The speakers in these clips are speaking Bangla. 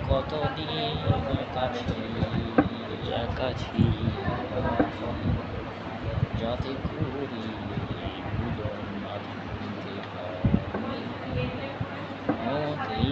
কতদিন কাছে কাছি যাতে করি ভুলন না ভুলতে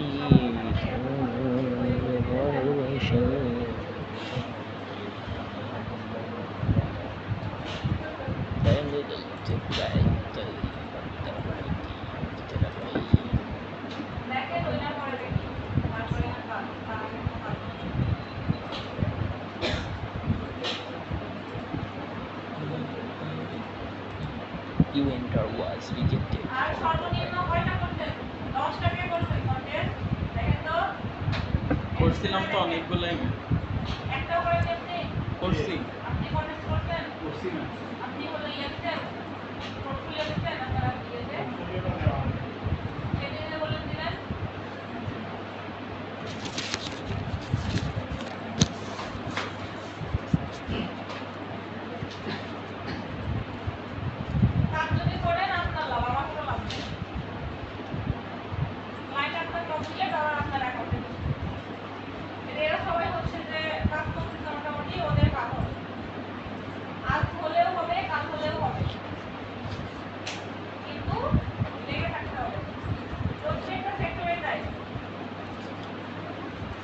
You enter was rejected. করছিলাম তো অনেকগুলাই করছি করছি না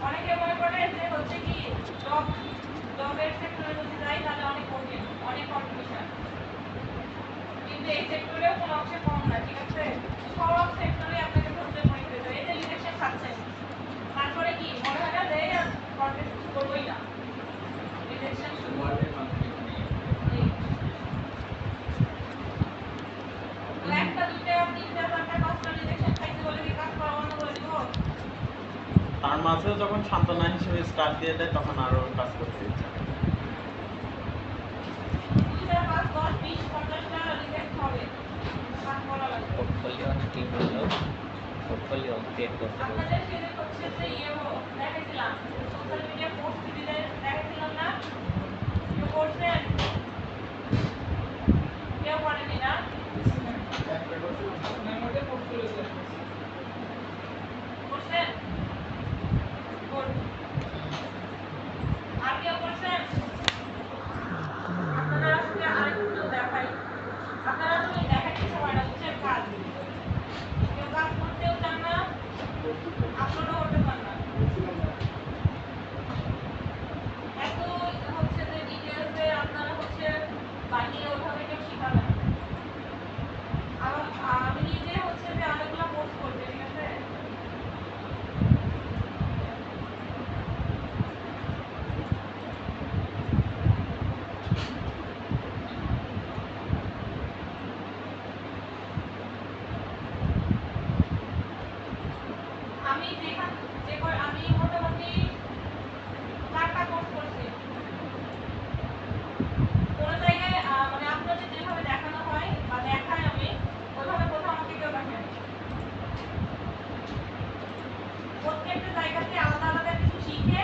অনেকে মনে করে যে হচ্ছে কি জবের সেক্টরে যদি যাই তাহলে অনেক কঠিন অনেক কম্পিটিশন কিন্তু এই সেক্টরেও কোনো অংশে কম না ঠিক আছে সব সেক্টরে আপনাকে ধরতে পরীক্ষা দিতে এই যে রিজেকশন খাচ্ছে তারপরে কি মনে হয় না যে কন্টেস্ট করবোই না রিজেকশন শুরু একটা দুইটা তিনটা চারটা পাঁচটা রিজেকশন খাইতে বলে কি কাজ করা বন্ধ করে দিব তার মাঝেও যখন সান্ত্বনা হিসেবে স্টার্ট দিয়ে দেয় তখন আরো কাজ করতে ইচ্ছা portfolio team হলো portfolio create করতে হবে আপনাদের সেদিন হচ্ছে যে দেখাইছিলাম সোশ্যাল মিডিয়া পোস্ট দিলে দেখাইছিলাম না কেউ করছেন কেউ করেনি না করছেন আর কেউ করছেন আপনারা আসলে আরেকটু দেখাই আপনারা আসলে দেখাইতে সময় না বুঝছেন কাজ কেউ কাজ করতেও চান না আপলোডও করতে পান না এত হচ্ছে যে ডিটেলসে আপনারা হচ্ছে বাহিরে ওইভাবে কেউ শিখাবেন আমি নিজে হচ্ছে যে অনেকগুলো পোস্ট করছি ঠিক আছে আমি মোটামুটি 4টা কোর্স করছি কোন জায়গায় মানে আপনাদের যেভাবে দেখানো হয় বা দেখায় আমি ওইভাবে কোথাও আমাকে কেউ দেখেন প্রত্যেকটা জায়গাতে আলাদা আলাদা কিছু শিখে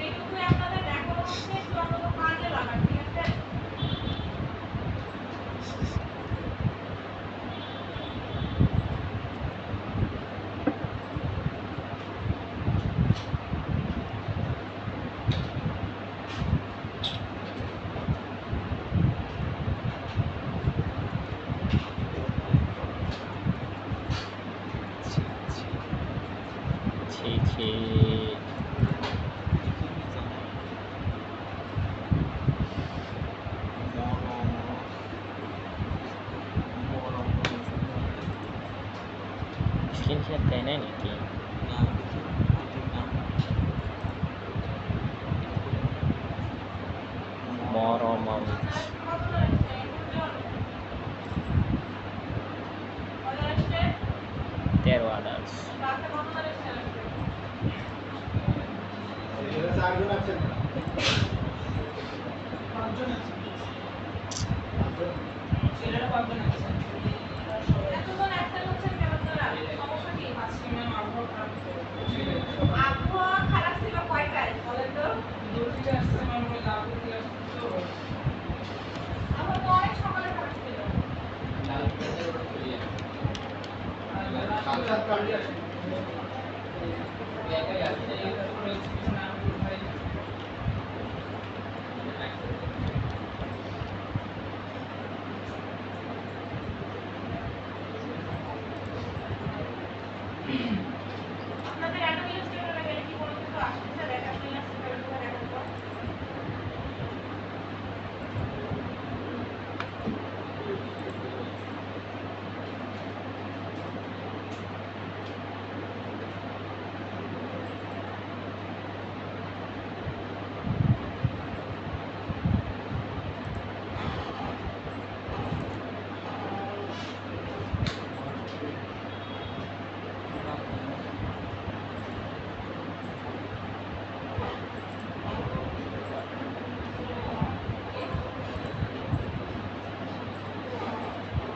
এইটুকুই আপনাদের দেখানো হচ্ছে একটু অন্তত কাজে লাগান ঠিক আছে ছি স্ক্রিনশট দেয় নাই নাকি না Paramount. Terwadas. আবহাওয়া খারাপ ছিল কয়টায় বলেন তো? আবহাওয়া তো অনেক সকালে খারাপ ছিল। আপনাদের অ্যানালিস্ট এর গেলে কি কোনো কিছু আসছে দেখার জন্য দেখার পর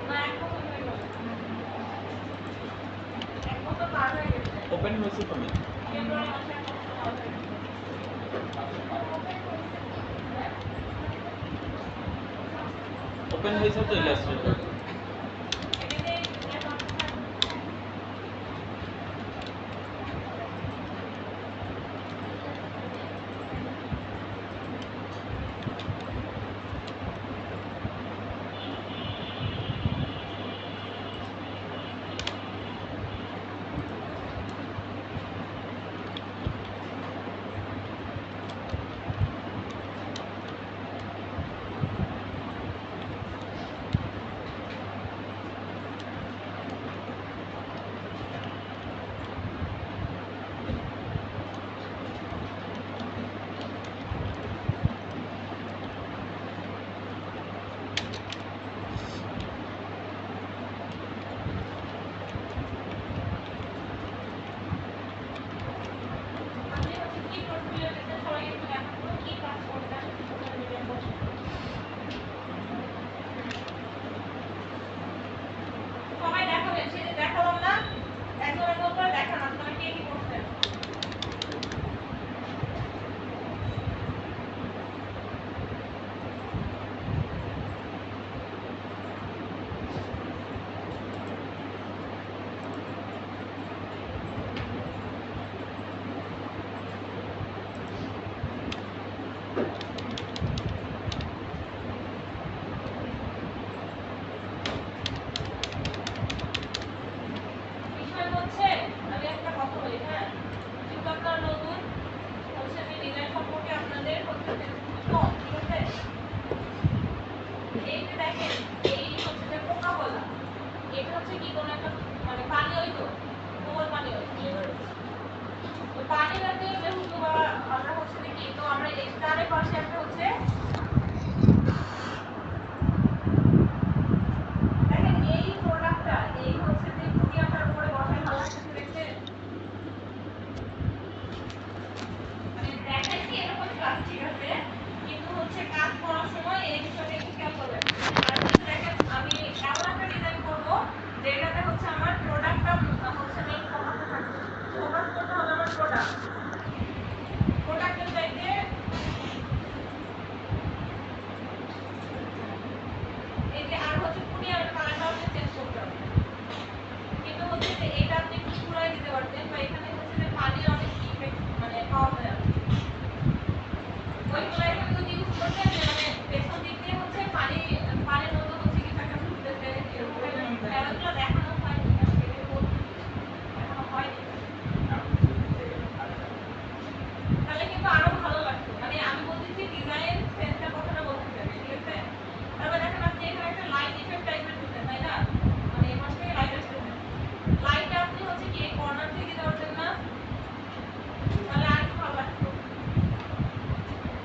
না এক বছর হয়ে গেল। এক বছর পার হয়ে গেছে। ওপেন হয়েছে তুমি ফেব্রুয়ারি মাসে এক বছর পার হয়ে গেছে। ওপেন হয়েছে তো ইলাস্ট্রেটর এটাতে এখন আপনি হচ্ছে কি পোর্টফোলিও দিচ্ছেন সবাই একটু দেখান তো কি কাজ করছেন সোশ্যাল মিডিয়ার মধ্যে। সবাই দেখাবেন সে যে দেখালাম না একজন একজন করে দেখান আপনারা কে কি করছেন। বিষয় হচ্ছে আমি একটা কথা বলি হ্যাঁ যেহেতু আপনারা নতুন হচ্ছে যে ডিজাইন সম্পর্কে আপনাদের হচ্ছে যে কম ঠিক আছে। এই যে দেখেন এই হচ্ছে যে কোকা কোলা এটা হচ্ছে কি কোনো একটা মানে পানীয়ই তো কোমল পানীয় তো পানি জাতীয় যেহেতু বা আমরা হচ্ছে যে কি তো আমরা এই চারিপাশে একটা হচ্ছে দেখেন এই প্রোডাক্টটা এই হচ্ছে যে কুড়িয়াটার উপরে বসাই ভালো লাগছে দেখছেন মানে দেখাইছি এরকম কাজ ঠিক আছে কিন্তু হচ্ছে কাজ করার সময় এই বিষয়টা একটু খেয়াল করবেন। আর হচ্ছে দেখেন আমি এমন একটা ডিজাইন করবো যেটাতে হচ্ছে আমার প্রোডাক্টটা হচ্ছে মেইন ফোকাসে থাকবে। ফোকাস করতে হবে আমার প্রোডাক্টের চাইতে এই যে আর হচ্ছে কুড়িয়ার কালারটাও চেঞ্জ করতে হবে কিন্তু হচ্ছে যে এটা আপনি একটু পুরাই দিতে পারতেন বা এখানে হচ্ছে যে পানির অনেক ইফেক্ট মানে পাওয়া যায় ওইগুলো এখানে যদি ইউজ করতেন যে মানে পেছন দিক দিয়ে হচ্ছে পানির মতো হচ্ছে কিছু একটা ফুটতেছে এরকম খেলাধুলা দেখানো হয়নি দেখানো হয়নি তাহলে কিন্তু আরো ভালো লাগতো মানে আমি বলতেছি ডিজাইন সেন্সের কথাটা বলতে চাই ঠিক আছে। তারপর দেখেন আপনি এখানে একটা লাইট ইফেক্ট টাইপের দিচ্ছেন তাই না মানে এই পাশ থেকে লাইট আসতেছে লাইটটা আপনি হচ্ছে কি কর্নার থেকে দিতে পারতেন না তাহলে আর একটু ভালো লাগতো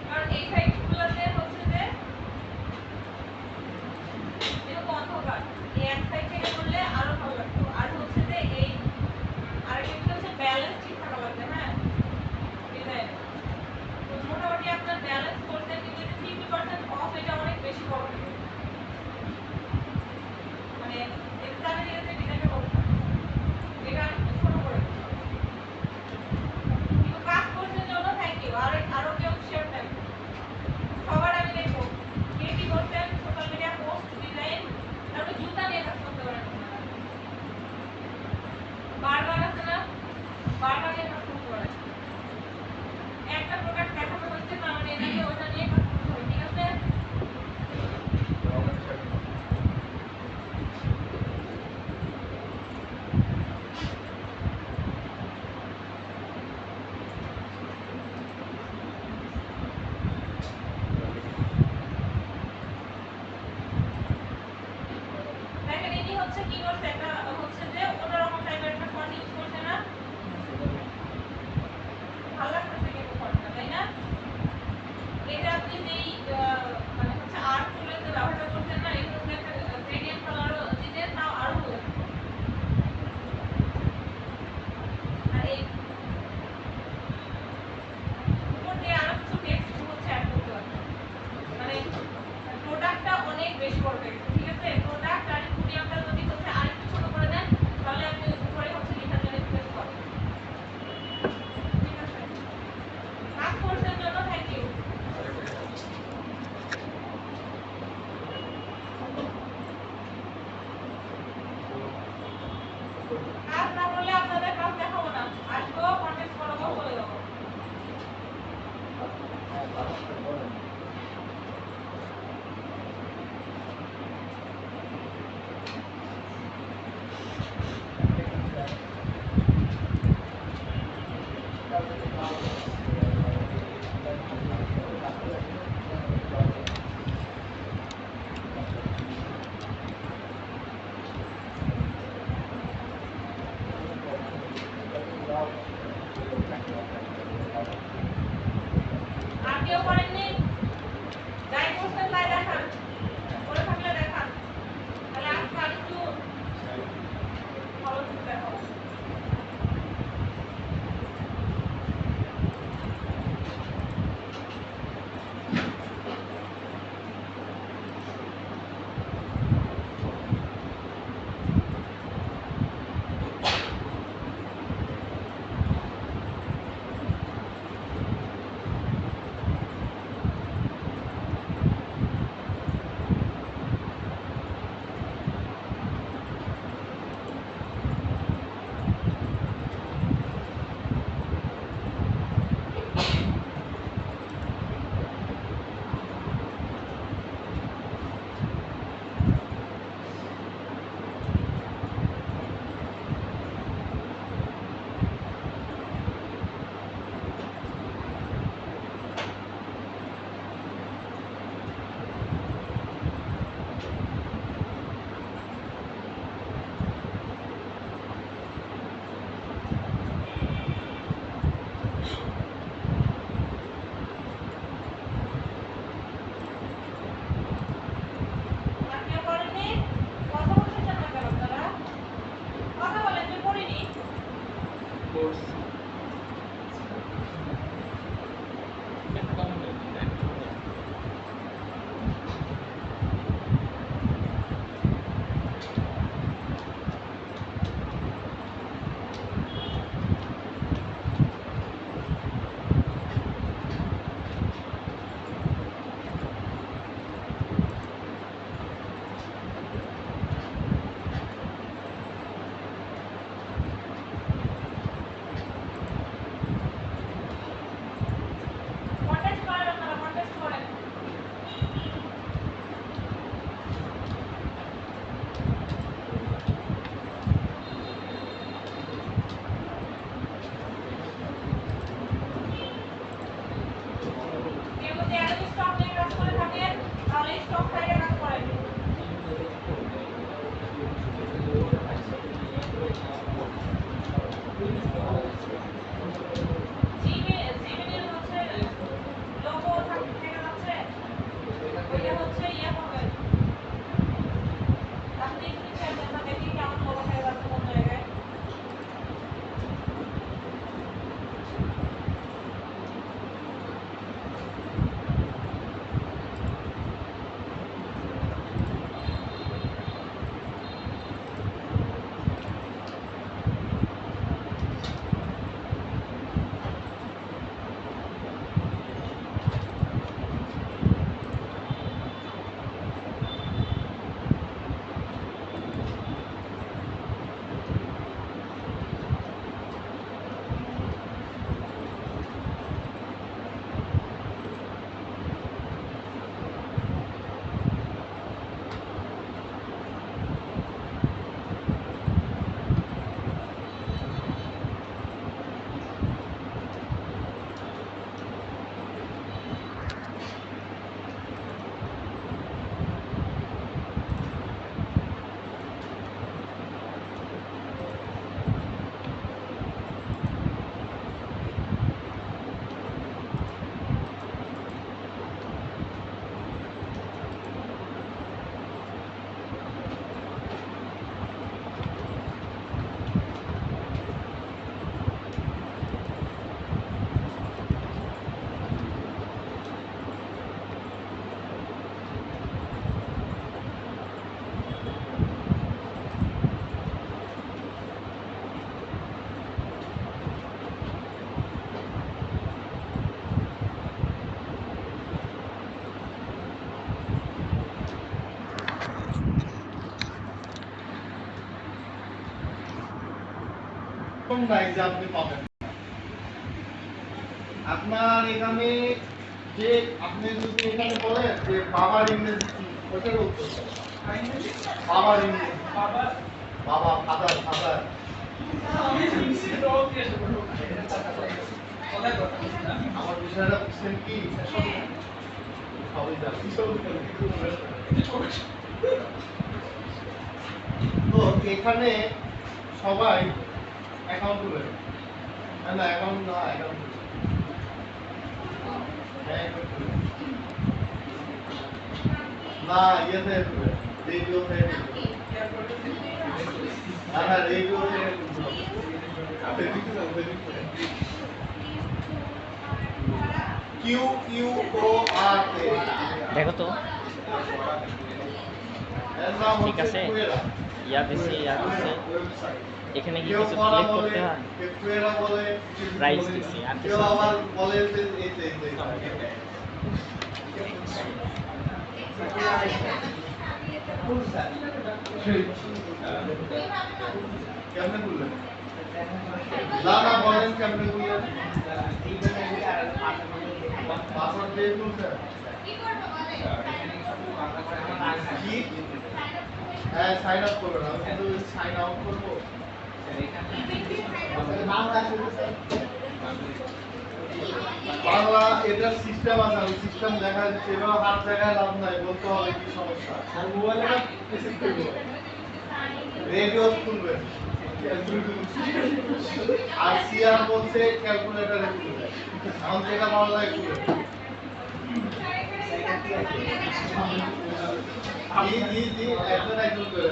কারণ এই মোটামুটি আপনার ব্যালেন্স করতে কিন্তু 50% অফ, এটা অনেক বেশি বড় হয়ে গেছে। মানে এক্সামে দিয়েছে ডিজাইনটা করতে এটা আমি ছোট করে দিচ্ছি। কিন্তু কাজ করছেন জন্য থ্যাংক ইউ। আরো কেউ শেয়ার দেন, সবার আমি দেখবো কে কি করছেন। সোশ্যাল মিডিয়া পোস্ট, ডিজাইন, তারপরে জুতা নিয়ে কাজ করতে পারেন আপনারা। বারবার আছে না, বারবার নিয়ে কাজ করতে পারেন। একটা প্রোডাক্ট দেখানো হচ্ছে না মানে এটাকে ওটা নিয়ে কাজ করতে হবে, ঠিক আছে? দেখেন ইনি হচ্ছে কি করছে, একটা হচ্ছে যে অন্যরকম টাইপের একটা ফন্ট ইউজ করছে না, ভালো লাগতেছে কিন্তু ফন্টটা, তাই না? এটা আপনি যেই মানে হচ্ছে আর্ট টুলের যে ব্যবহারটা করছেন না, এখানে যদি একটা গ্রেডিয়েন্ট কালারও দিতেন তাও আরো ভালো লাগতো। আর এই উপর দিয়ে আরো কিছু টেক্সট হচ্ছে অ্যাড করতে পারবেন। মানে প্রোডাক্টটা অনেক বেশি বড় হয়ে গেছে, ঠিক আছে? প্রোডাক্ট আর মিডিয়ামটা যদি হচ্ছে আরেকটু ছোট করে দেন তাহলে আপনি উপরে হচ্ছে লেখার জন্য স্পেস পাবেন, ঠিক আছে? কাজ করছেন জন্য থ্যাংক ইউ। কাজ না করলে আপনাদের কাজ দেখাবো না, আসবো কন্টেস্ট করাবো, চলে যাবো। আর কেউ করেননি? যাই করছেন তাই দেখান, করে থাকলে দেখান, তাহলে আজকে আরেকটু ভালো কিছু দেখাবো। আর কেউ করেননি? কথা বলতেছেন না কেন আপনারা? কথা বলেন যে করিনি। কন্টেস্ট করেন আপনারা, কন্টেস্ট করেন। কেউ যদি একাধিক স্টক নিয়ে কাজ করে থাকেন তাহলে স্টক সাইডে কাজ করেন। জিমেইল হচ্ছে লোগো থেকে যাচ্ছে, ওইটা হচ্ছে ইয়ে হবে। আপনি একটু খেয়াল করতে দেখি কেমন লোগো থেকে যাচ্ছে কোন জায়গায়। নাই যে আপনি পাবেন। আপনার এখানে যে আপনি যদি এখানে বলেন যে বাবার ইংরেজি কি, ওটার উত্তর বাবার ইংরেজি, বাবা ফাদার ফাদার। আমার বিষয়টা বুঝছেন কি? সবই জানি। তো এখানে সবাই অ্যাকাউন্ট খুলবেন, না অ্যাকাউন্ট না, অ্যাকাউন্ট না, ইয়েতে রেডিও থেকে, হ্যাঁ রেডিও থেকে কিউ কিউ ও আর এ, দেখো তো এর নাম ঠিক হচ্ছে আছে। কুয়েরা। ইয়া দিছে এখানে কি কেউ কিছু কলা সিলেক্ট বলে, করতে হয়? কেউ কুয়েরা বলে, প্রাইস দিছে আর কেউ কিছু আবার বলে যে এইতে কেমনে বললেন? না না বলেন কেমনে বললেন? পাসওয়ার্ড দিয়ে খুলছেন? কি? হ্যাঁ সাইন আপ করবেন, আমি কিন্তু সাইন আউট করবো। বাংলা এটার সিস্টেম আছে, আমি সিস্টেম দেখা যাচ্ছে, এবার হাত দেখায় লাভ নাই, বলতে হবে কি সমস্যা। রেডিও খুলবেন আর সিআর বলছে ক্যালকুলেটরে খুলবেন, এখন যেটা ভালো লাগে খুলবেন। জি জি জি, একজন একজন করে।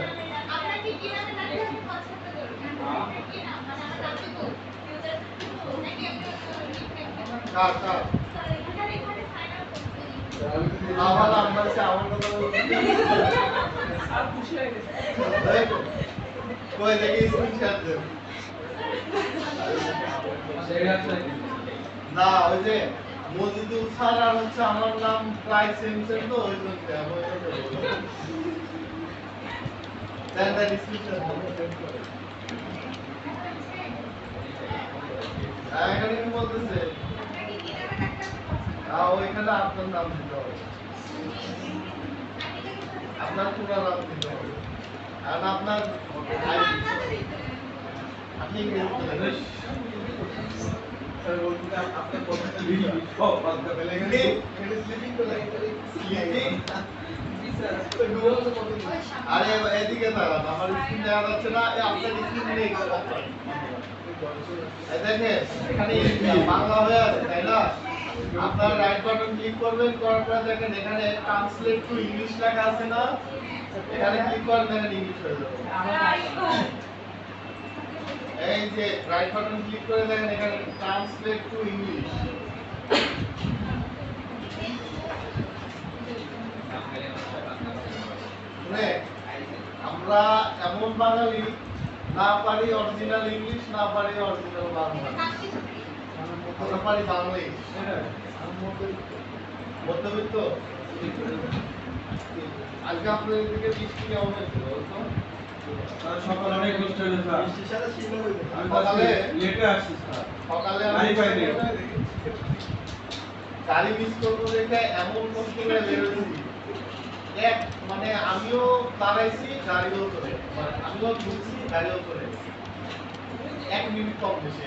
কার কার আমার আমার কাছে আমার কথা বলতে কই দেখি স্ক্রিনশট দেন। না ওই যে মজিদুল স্যার আর হচ্ছে আমার নাম প্রায় সেম সেম, তো ওই জন্য দেন দেন স্ক্রিনশট এখানে কি বলতেছে? ওইখানে আপনার নাম দিতে হবে, আপনার পুরো নাম দিতে হবে, আর আপনার আপনি আরে এদিকে দাঁড়ান, আমার স্ক্রিন দেখা যাচ্ছে না, আপনার স্ক্রিন নেই। দেখেন এখানে বাংলা হয়ে আছে তাই না? আপনার রাইট বাটন ক্লিক করবেন, করার পরে দেখেন এখানে ট্রান্সলেট টু ইংলিশ লেখা আছে না, এখানে ক্লিক করেন, দেখেন ইংলিশ হয়ে যাবে। এই যে রাইট বাটন ক্লিক করে দেখেন এখানে ট্রান্সলেট টু ইংলিশ। শুনে আমরা এমন বাঙালি, না পারি অরিজিনাল ইংলিশ, না পারি অরিজিনাল বাংলা, আমরা পারি বাংলাদেশ মধ্যবিত্ত। আজকে আপনাদের দিকে বৃষ্টি কেমন হয়েছিল? সকালে অনেক কষ্ট হয়েছে স্যার। সকালে লেটে আসছি স্যার। সকালে গাড়ি পাইনি। গাড়ি মিস করবো দেখে এমন কষ্ট করে বেরোচ্ছি, এক মানে আমিও দাঁড়াইছি গাড়িও চলে, আমিও ঢুকছি গাড়িও চলে, 1 মিনিট কম বেশি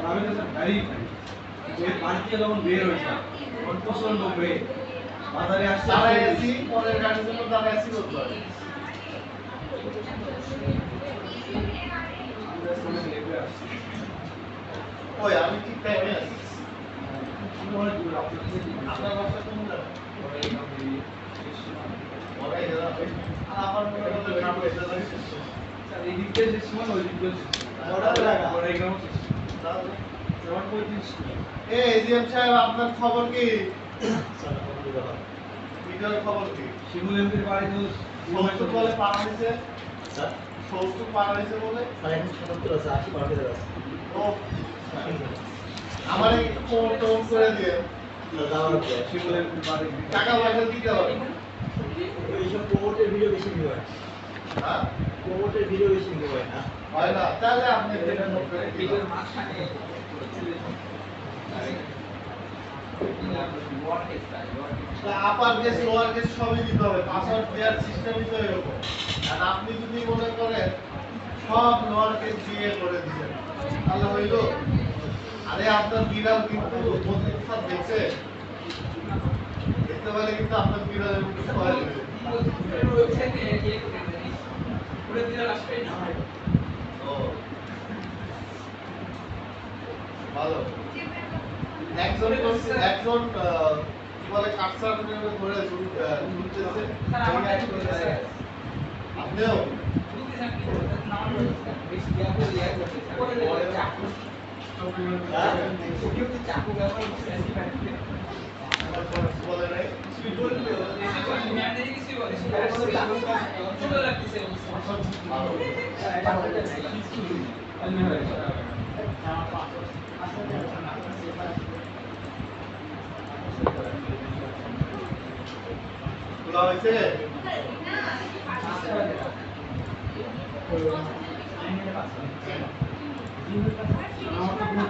আমি তো স্যার গাড়ি পাই। ওই বাড়ি থেকে যখন বের হয়েছে তখন প্রচন্ড বের বাজারে আসছে দাঁড়াইছি, পরের গাড়ির জন্য দাঁড়াইছি বলতে হয়। ওই আমি ঠিক টাইমে আছি। আপনার বাসা কোন জায়গায়? বড়াই জেলা। আর আমার মনে হয় গ্রামের জেলায় শেষ। স্যার এই দিক থেকে শেষ মানে ওই দিক থেকে বড়াই গ্রাম তাহলে আমার 35 এই এজিএম সাহেব আপনার খবর কি? ভিডিওর খবর কি? শিমুল এমপির বাড়ি তো সৌস্তুক বলে পাড়া হয়েছে, সৌস্তুক পাড়া হয়েছে বলে ও আমার ফোন টোন করে দিয়ে শিমুল এমপির বাড়ি টাকা পয়সা দিতে হবে। এইসব প্রমোটের ভিডিও বেশি ভিউ হয়। হ্যাঁ কোমরের ভিডিও বেশি হয় না হয় না তাহলে আপনি দেখে নোট করে ভিডিওর মাঝখানে আপার কেস লোয়ার কেস সবই দিতে হবে পাসওয়ার্ড দেওয়ার সিস্টেমই তো এরকম আর আপনি যদি মনে করেন সব লোয়ার কেস দিয়ে করে দিবেন তাহলে হইলো আরে আপনার বিড়াল কিন্তু প্রতিষ্ঠান দেখছে দেখতে পেলে কিন্তু আপনার বিড়ালের মধ্যে সবাই ও ভালো একজন কি বলে কাটসার ধরে ঝুলতেছে আপনিও বলে নাই খোলা হয়েছে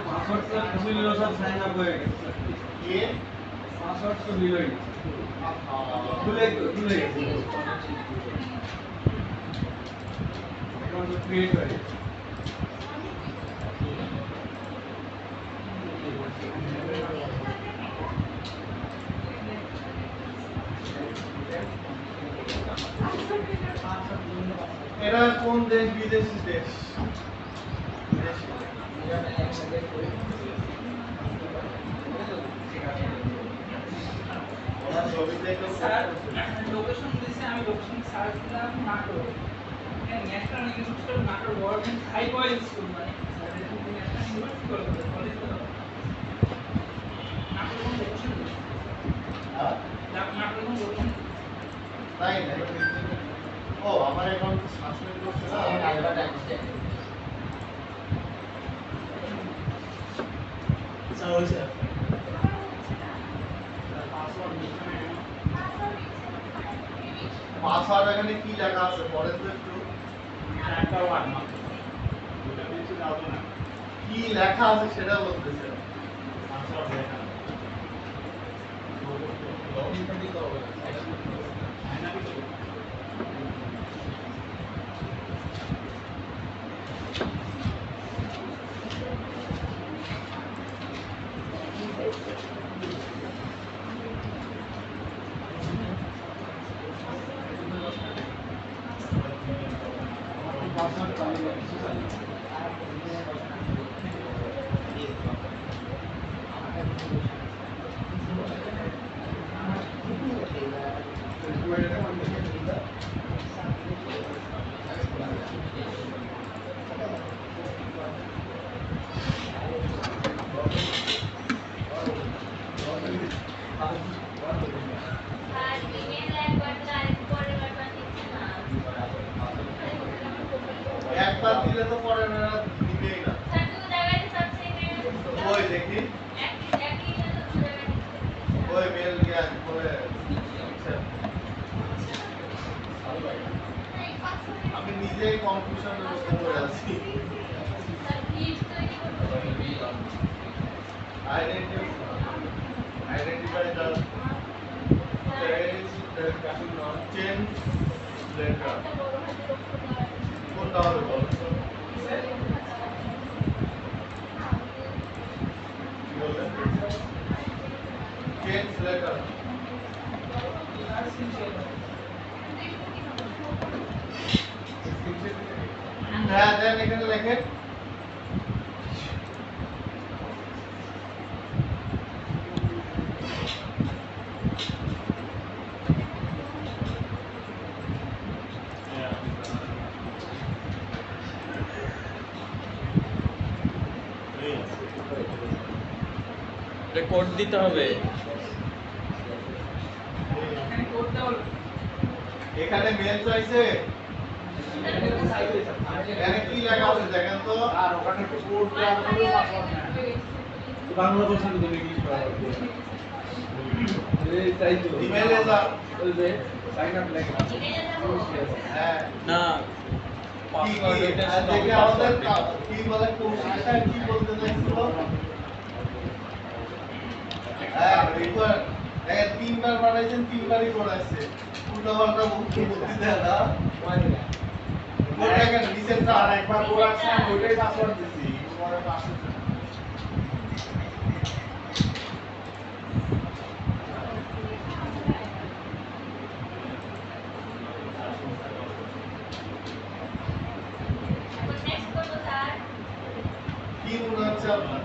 পাসওয়ার্ডটা খুলে নিল সব সাইন আপ হয়ে গেছে কি পাসওয়ার্ড তো নিলই খুলে গেছে অ্যাকাউন্ট ক্রিয়েট হয়ে গেছে এরা কোন দেশ বিদেশি দেশ বিদেশি ওরা ছবি দেখে স্যার লোকেশন দিয়েছে আমি লোকেশন সার্চ দিলাম Natore national institute Natore government high boys school মানে ন্যাশনাল ইউনিভার্সিটি কলেজ নাটোর কোন লোকেশন হ্যাঁ নাটোর কোন লোকেশন তাই না ও আমার অ্যাকাউন্ট সাসপেন্ড করছে না স্যার হয়েছে পাসওয়ার্ড এখানে কি লেখা আছে পরে তো একটু একটা ওয়ার্ড মাত্র ওটা বেশি দাও না কি লেখা আছে সেটা বলতেছে পাসওয়ার্ড লেখা পাসওয়ার্ড চালু একবার দিলে তো পরে না দিবেই না ওই দেখি ওই মেল গিয়া করে আমি নিজেই কনফিউশনের মধ্যে পড়ে আছি আইডেন্টিফাই দ্য চেঞ্জ লেটার কোনটা হবে বলো তো? কি বলে চেঞ্জ লেটার হ্যাঁ দেন এখানে লেখেন কোড দিতে হবে এখানে করতে হলো এখানে মেল চাইছে এখানে কি লেখা আছে দেখেন তো আর ওখানে একটু কোড দেওয়া হলো পাসওয়ার্ড না বাংলা ভাষা তো ইংলিশ করা এই তাই তো ইমেইলে যা ওই যে সাইন আপ লেখা হ্যাঁ না কি দেখে আমাদের কি বলে কৌশিক স্যার কি বলতে চাইছিল হ্যাঁ রিপোর্ট দেখেন 3 বার বানাইছেন 3 বারই পড়াইছে উল্টো পাল্টা বুদ্ধি দেয় না দেখেন নিচের আর একবার পড়াচ্ছেন ওইটাই পাসওয়ার্ড দিছি পরে পাসওয়ার্ড নেক্সট করব স্যার কি মনে হচ্ছে আপনার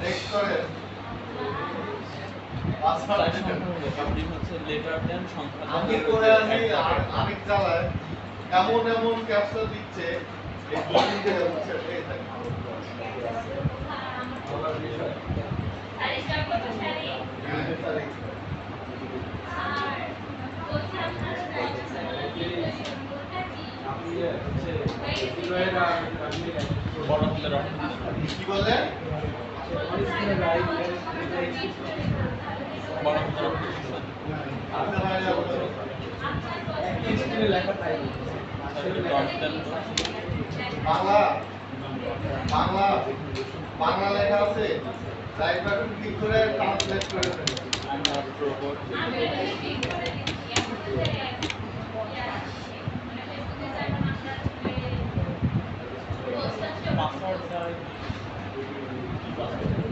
নেক্সট করেন পাসওয়ার্ড আপনি হচ্ছে লেটার দেন সংখ্যা দেন, আমি করে আছি আরেক জায়গায় এমন এমন ক্যাপচা দিচ্ছে এই দুদিন ধরে হচ্ছে এই থাকে স্যার স্টার্ট করব স্যার আর বলছি আপনারা আপনি হচ্ছে ইউআইডা আপনি বড় হাতের অক্ষর কি বললেন বড় হাতের অক্ষর আপনি হয় না বলছেন স্ক্রিনে লেখা তাই ডট দেন বাংলা বাংলা বাংলা লেখা আছে রাইট বাটন ক্লিক করে ট্রান্সলেট করে দেন I'm not robot. আমি ঠিক করে দিচ্ছি পাসওয়ার্ডটা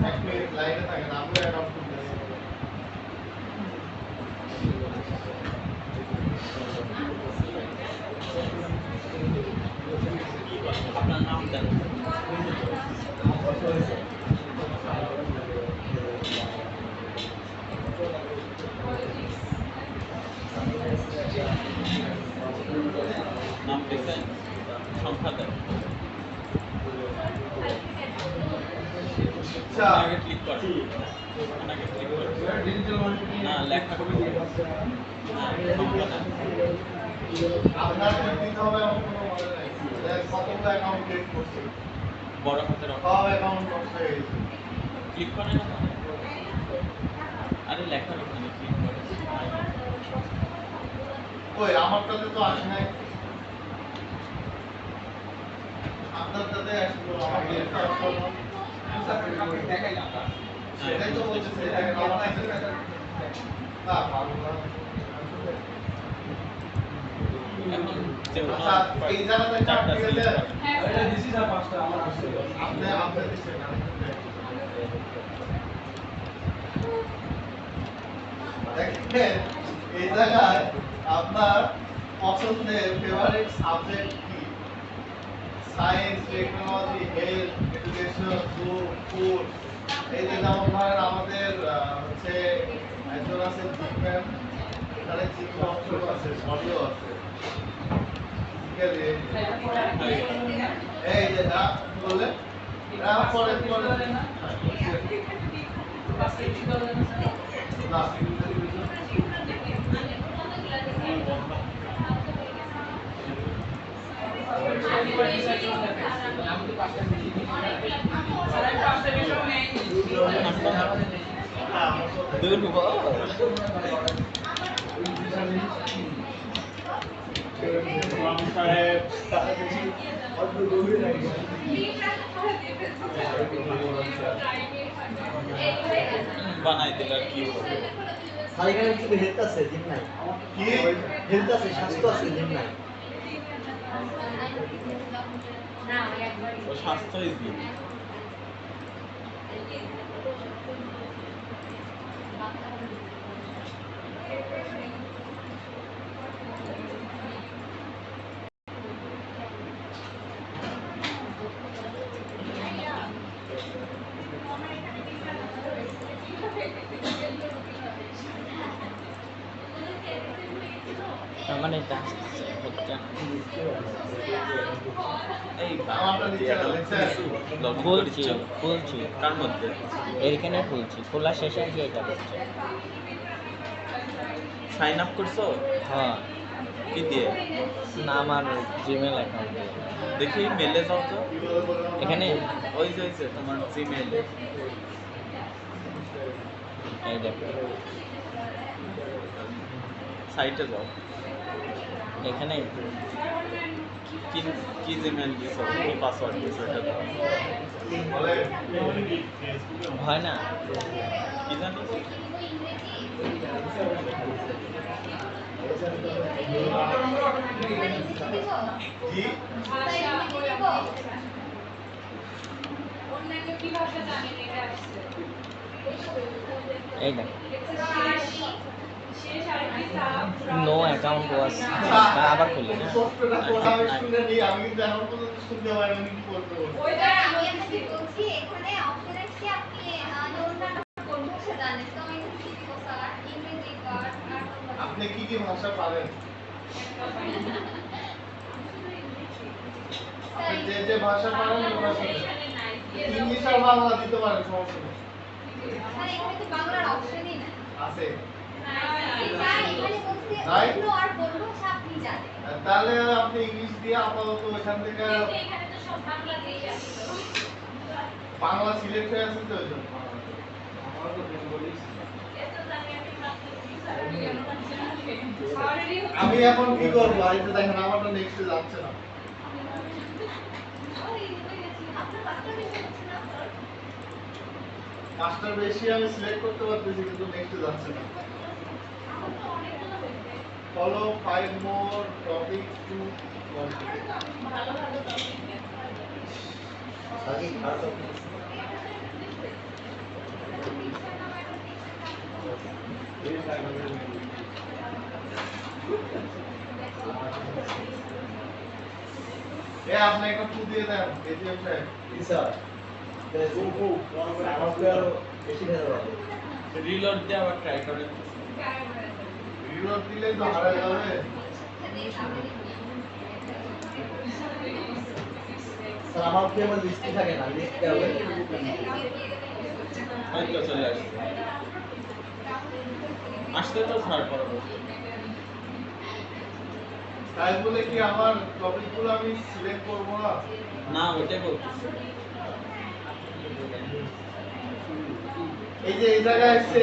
এক মিনিট লাইনে থাকেন আমরা অ্যাকাউন্ট খুলতেছি আপনার নাম দেন নাম লিখেন সংখ্যা দেন আচ্ছা আগে ক্লিক করেন আগে ক্লিক করেন ডিজিটাল মার্কেটিং না লেখা না সংখ্যা দেন আপনার দিতে হবে এমন কোনো মানে নাই কতগুলো অ্যাকাউন্ট ক্রিয়েট করছে বড় হাতের অক্ষর সব অ্যাকাউন্ট নষ্ট হয়ে গেছে ক্লিক করেন না আরে লেখার ওখানে ক্লিক করেন ওই আমারটাতে তো আসে নাই আপনারটাতে আসলো আমাকে আসলো দেখাই না সেটাই তো বলতেছে না পারবো না এখন যে আচ্ছা এই জায়গাতে চারটা ঠিক select আছে করেন। এটা দিছি না পাঁচটা আমার আসছে আপনি দিচ্ছেন দেখেন এই জায়গায় আপনার পছন্দের ফেভারিট সাবজেক্ট কি science technology health education food এই যে যেমন ধরেন আমাদের হচ্ছে একজন আছে বিজ্ঞান এখানে জীবশাস্ত্র আছে সবইও আছে ঠিক আছে এই যে না কি বললেন পরে পরে না বানাই দিলে আর কি হবে আর এখানে শুধু হেলথ আছে জিম নাই কি হেলথ আছে স্বাস্থ্য আছে জিম নাই না একবার ও স্বাস্থ্য ইজি মানে এটা হচ্ছে এই আমারটা নিচে লেখা খুলছি খুলছি কার মধ্যে এইখানে খুলছি খোলা শেষে কি এটা হচ্ছে সাইন আপ করছো হ্যাঁ কি দিয়ে না আমার জিমেল অ্যাকাউন্টে দেখি মেলে যাও তো এখানে ওই যে তোমার জিমেলে এই দেখো সাইটে যাও এখানে কি কি জিমেল দিছো কি পাসওয়ার্ড দিছো এটা দাও বলে হয় না কি জানি জি অন্যান্য কি ভাষা জানেন এটা আসছে এই দেখো শেষ আরেকটি সাপ নো অ্যাকাউন্ট ওয়াজ আবার খুলি না প্রশ্নটা পড়া আমি শুনে নিই আমি কিন্তু এখন পর্যন্ত শুনতে পারিনি কি করতে বলছে ওইটা আমি আপনাকে বলছি এখানে অপশন আছে আপনি অন্যান্য কোন ভাষা জানেন তো আমি এখানে কি দিব স্যার ইংরেজি কার্ড আর আপনি কি কি ভাষা পারেন আপনি যে যে ভাষা পারেন ওই ভাষা ইংলিশ আর বাংলা দিতে পারেন সমস্যা নেই স্যার এখানে তো বাংলার অপশনই নাই আছে স্যার এখানে বলছে নাই? অন্য আর কোন ভাষা আপনি জানেন তাহলে আপনি ইংলিশ দিয়ে আপাতত ওইখান থেকে এখানে তো সব বাংলা দিয়ে আসছে বাংলা সিলেক্ট হয়ে আছে তো ওই জন্য আমার তো বেঙ্গলি এত জানি আমি ভাবতেছি স্যার আমি কেন পাচ্ছি না অলরেডি আমি এখন কি করবো আইতে দেখেন আমারটা নেক্সটে যাচ্ছে না আপনার পাঁচটা বেশি হচ্ছে না পাঁচটার বেশি আমি সিলেক্ট করতে পারতেছি কিন্তু নেক্সটে যাচ্ছে না আমার তো অনেকগুলো হয়েছে ফলো 5 মোর টপিক টু ভালো ভালো টপিক আগে খারাপ এ আপনি একটা টু দিয়ে দেন এটিএম সাহেব কি স্যার আমাকে আরো বেশি খেতে পারবো রিলোড দিয়ে আবার ট্রাই করে রিলোড দিলে তো হারা যাবে স্যার আমার কি আমার লিস্টে থাকে না লিস্টে হবে এই তো চলে আসছে আসতে তো ছাড় পরবর্তী তাই বলে কি আমার টপিকগুলো আমি সিলেক্ট করব না না ওইটাই বলতেছি এই যে এই জায়গায় আসছে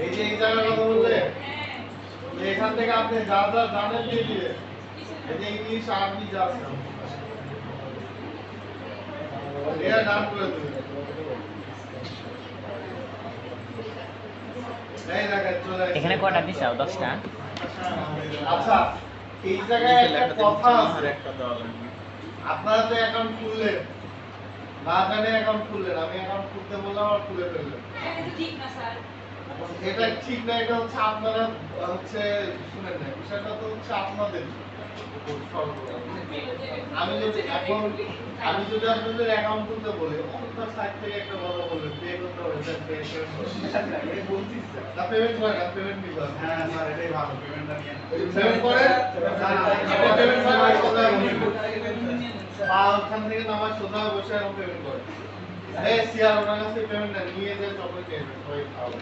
এই যে এই জায়গার কথা বললে যে এখান থেকে আপনি যা যা জানেন দিয়ে দিবে এই যে ইংলিশ আরবি যা আছে এটা ডান করে দেবে এই জায়গায় চলে আসছে। এখানে কটা দিছাও 10টা আচ্ছা এই জায়গায় একটা কথা আর আছে একটা দেওয়া লাগবে আপনারা তো অ্যাকাউন্ট খুললেন না জানে অ্যাকাউন্ট খুললেন আমি অ্যাকাউন্ট খুলতে বললাম আর খুলে ফেললেন এটা ঠিক না স্যার এটা ঠিক না এটা হচ্ছে আপনারা হচ্ছে শুনেন না বিষয়টা তো হচ্ছে আপনাদের আমি যদি এখন আমি যদি আপনাদের অ্যাকাউন্ট খুলতে বলি আপনার সাইড থেকে একটা কথা বলবেন পে করতে হবে স্যার পে না পেমেন্ট করেন না পেমেন্ট নিবেন হ্যাঁ স্যার এটাই ভালো পেমেন্টটা নিয়ে পেমেন্ট করেন আপনি পেমেন্ট করেন সোজা ওখান থেকে নামাজ সোজা বসে এখন পেমেন্ট করেন এই সিআর ওনার কাছে পেমেন্ট না নিয়ে যে চকলেট খেয়ে সবাই খাওয়াবেন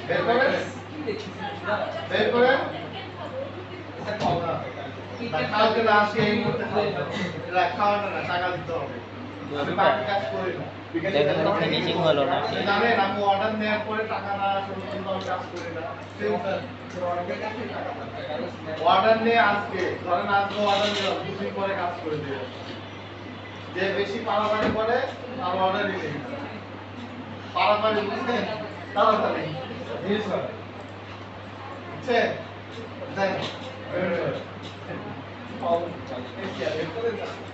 বের করেন বের করেন কালকে না আসে এই মুহূর্তে খাওয়ানো না টাকা দিতে হবে আমি বাকি কাজ করি না দেখুন তো ফিনিশিং হলো না জানেন আমি অর্ডার নেওয়ার পরে টাকা না আসলে কিন্তু আমি কাজ করি না অর্ডার নিয়ে আজকে ধরেন আজকে অর্ডার নিলাম দুদিন পরে কাজ করে দেবে যে বেশি পারাপারি করে তার অর্ডার নিতে পারাপারি বুঝছেন তাড়াতাড়ি বুঝছেন দেন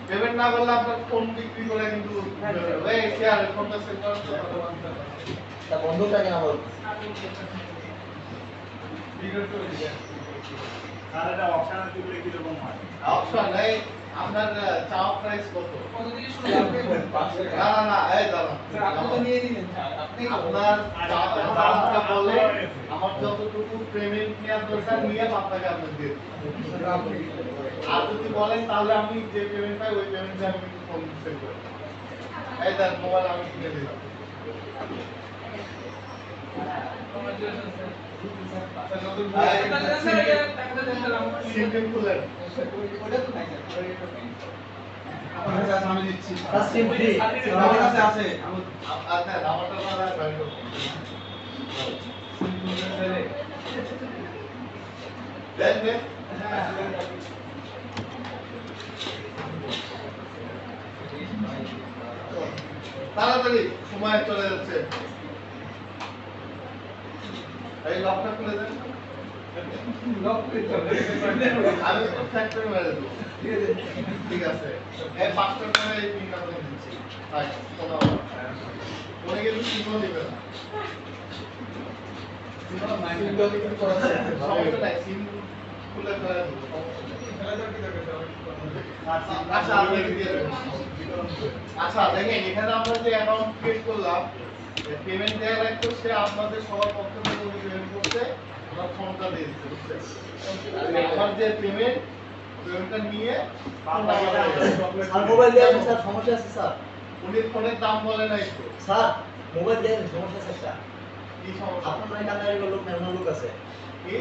পেমেন্ট না করলে আপনার ফোন বিক্রি করে কিন্তু এই শেয়ার ফোনটা সেল করার তো তা বন্ধুটা কেন বল অপশন এই আপনার চাও প্রাইস কত কত থেকে শুরু না না না এই দাঁড়ান স্যার আপনি তো নিয়ে নিলেন আপনি আপনার দামটা বলে আমার যতটুকু পেমেন্ট নেওয়ার দরকার নিয়ে আপনাকে আপনি দিয়ে দেব। আর যদি বলেন তাহলে আমি যে পেমেন্ট পাই ওই পেমেন্টে আমি কিন্তু ফোন সেল করে দেব। এই দেন মোবাইল আমি কিনে দিলাম কংগ্রাচুলেশন স্যার আচ্ছা, নতুন স্যার এটা টাকাটা দেন তাহলে আমরা সিম খুলেন ওটা তো নাই স্যার আপনার কাছে আছে, আমি দিচ্ছি। তার সিম ফ্রি আমার কাছে আছে, আমি আচ্ছা নাম্বারটা না বাইর করুন দেন দেন তাড়াতাড়ি সময় চলে যাচ্ছে এই লকটা খুলে দেন আমি তো ফ্যাক্টরি মেরে দেবো ঠিক আছে এই 5টা করে এই পিনটা করে দিচ্ছি তাই কোনো মনে গেলে সিগন্যাল দিবে না সমস্যা নাই সিম খুলে ফেলে দেবো আচ্ছা আপনাকে দিয়ে দেবো আচ্ছা দেখেন এখানে আমরা যে অ্যাকাউন্ট ক্রিয়েট করলাম পেমেন্ট দেওয়ার রাখতো সে আপনাদের সবার পক্ষ থেকে উনি পেমেন্ট করতে আমরা ফোনটা দিয়ে দিতে বুঝছেন আমার যে পেমেন্টটা নিয়ে স্যার মোবাইল দিয়ে স্যার সমস্যা আছে স্যার উনি ফোনের দাম বলে নাই তো স্যার মোবাইল দিয়ে সমস্যা আছে স্যার কি সমস্যা আপনার নয় কান্নারি লোক নাই অন্য লোক আছে কি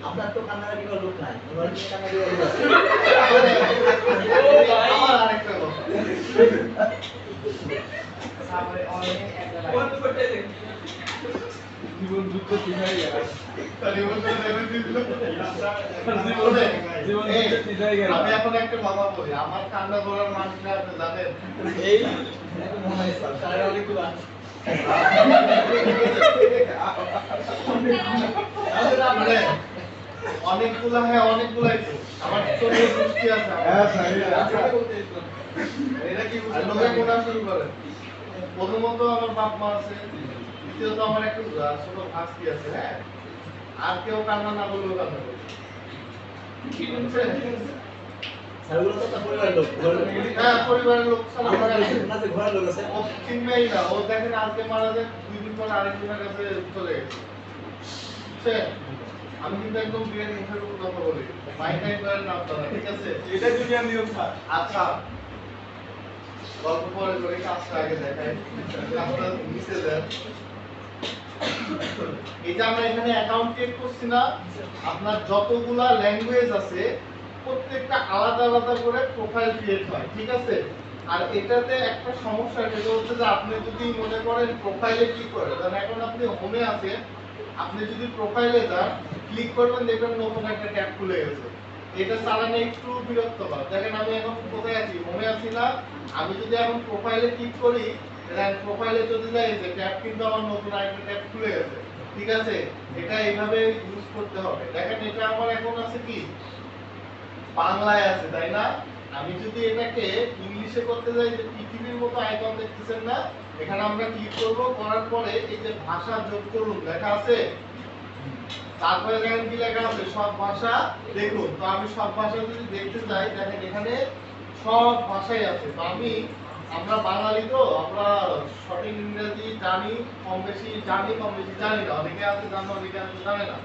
আপনার তো কান্নারি লোক নাই মোবাইল দিয়ে কান্নারি লোক আছে আমার আরেকটা লোক বন্ধ করতে দেন জীবন যুদ্ধ ঠিক হয়ে গেল। তাহলে বলতে দেবেন দিল জীবন যুদ্ধ ঠিক হয়ে গেল। আমি এখন একটা কথা বলি আমার কান্না করার মানুষটা আপনি জানেন এই মনে হয় স্যার স্যার অনেকগুলো মানে অনেকগুলা হ্যাঁ অনেকগুলাই তো আমার চোখে দৃষ্টি আছে হ্যাঁ স্যার, আচ্ছা। এটা কি বুঝলেন লোকে কোনা শুরু করে প্রথমত আমার বাপ মা আছে দ্বিতীয়ত আমার একটা ছোট ভাস্তি আছে হ্যাঁ আর কেউ কান্না না বললেও কান্না করবে স্যারগুলো তো আপনার পরিবারের লোক হ্যাঁ পরিবারের লোক সব আমার আপনার আছে। কাছে ঘোরার লোক আছে ও চিনবেই না ও দেখেন আজকে মারা যায় 2 দিন পর আরেকজনের কাছে চলে গেছে বুঝছেন? আমি কিন্তু একদম বিয়ের মুখের উপর কথা বলি মাইন্ড টাইম করেন না আপনারা ঠিক আছে এটাই দুনিয়ার নিয়ম স্যার। আচ্ছা গল্প পরে করে কাজটা আগে দেখাই কাজটা নিচে দেন এই যে আমরা এখানে অ্যাকাউন্ট ক্রিয়েট করছি না আপনার যতগুলা ল্যাঙ্গুয়েজ আছে প্রত্যেকটা আলাদা আলাদা করে প্রোফাইল ক্রিয়েট হয় ঠিক আছে আর এটাতে একটা সমস্যা যেটা হচ্ছে যে আপনি যদি মনে করেন প্রোফাইলে ক্লিক করেন কারণ এখন আপনি হোমে আছেন আপনি যদি প্রোফাইলে যান ক্লিক করবেন দেখবেন নতুন একটা ট্যাব খুলে গেছে এটা চালানো একটু বিরক্তকর দেখেন আমি এখন কোথায় আছি হোমে আছি না আমি যদি এখন প্রোফাইলে ক্লিক করি দেন প্রোফাইলে যদি যাই যে ট্যাব কিন্তু আমার নতুন আরেকটা ট্যাব খুলে গেছে ঠিক আছে এটা এইভাবে ইউজ করতে হবে দেখেন এটা আমার এখন আছে কি বাংলায় আছে তাই না আমি যদি এটাকে ইংলিশে করতে যাই যে পৃথিবীর মতো আইকন দেখতেছেন না এখানে আমরা ক্লিক করব করার পরে এই যে ভাষা যোগ করুন লেখা আছে তারপরে দেখেন কি লেখা আছে সব ভাষা দেখুন তো আমি সব ভাষা যদি দেখতে যাই দেখেন এখানে সব ভাষাই আছে তো আমরা বাঙালি তো আমরা সঠিক ইংরেজি জানি কম বেশি জানি না অনেকে আছে জানে অনেকে আছে জানে না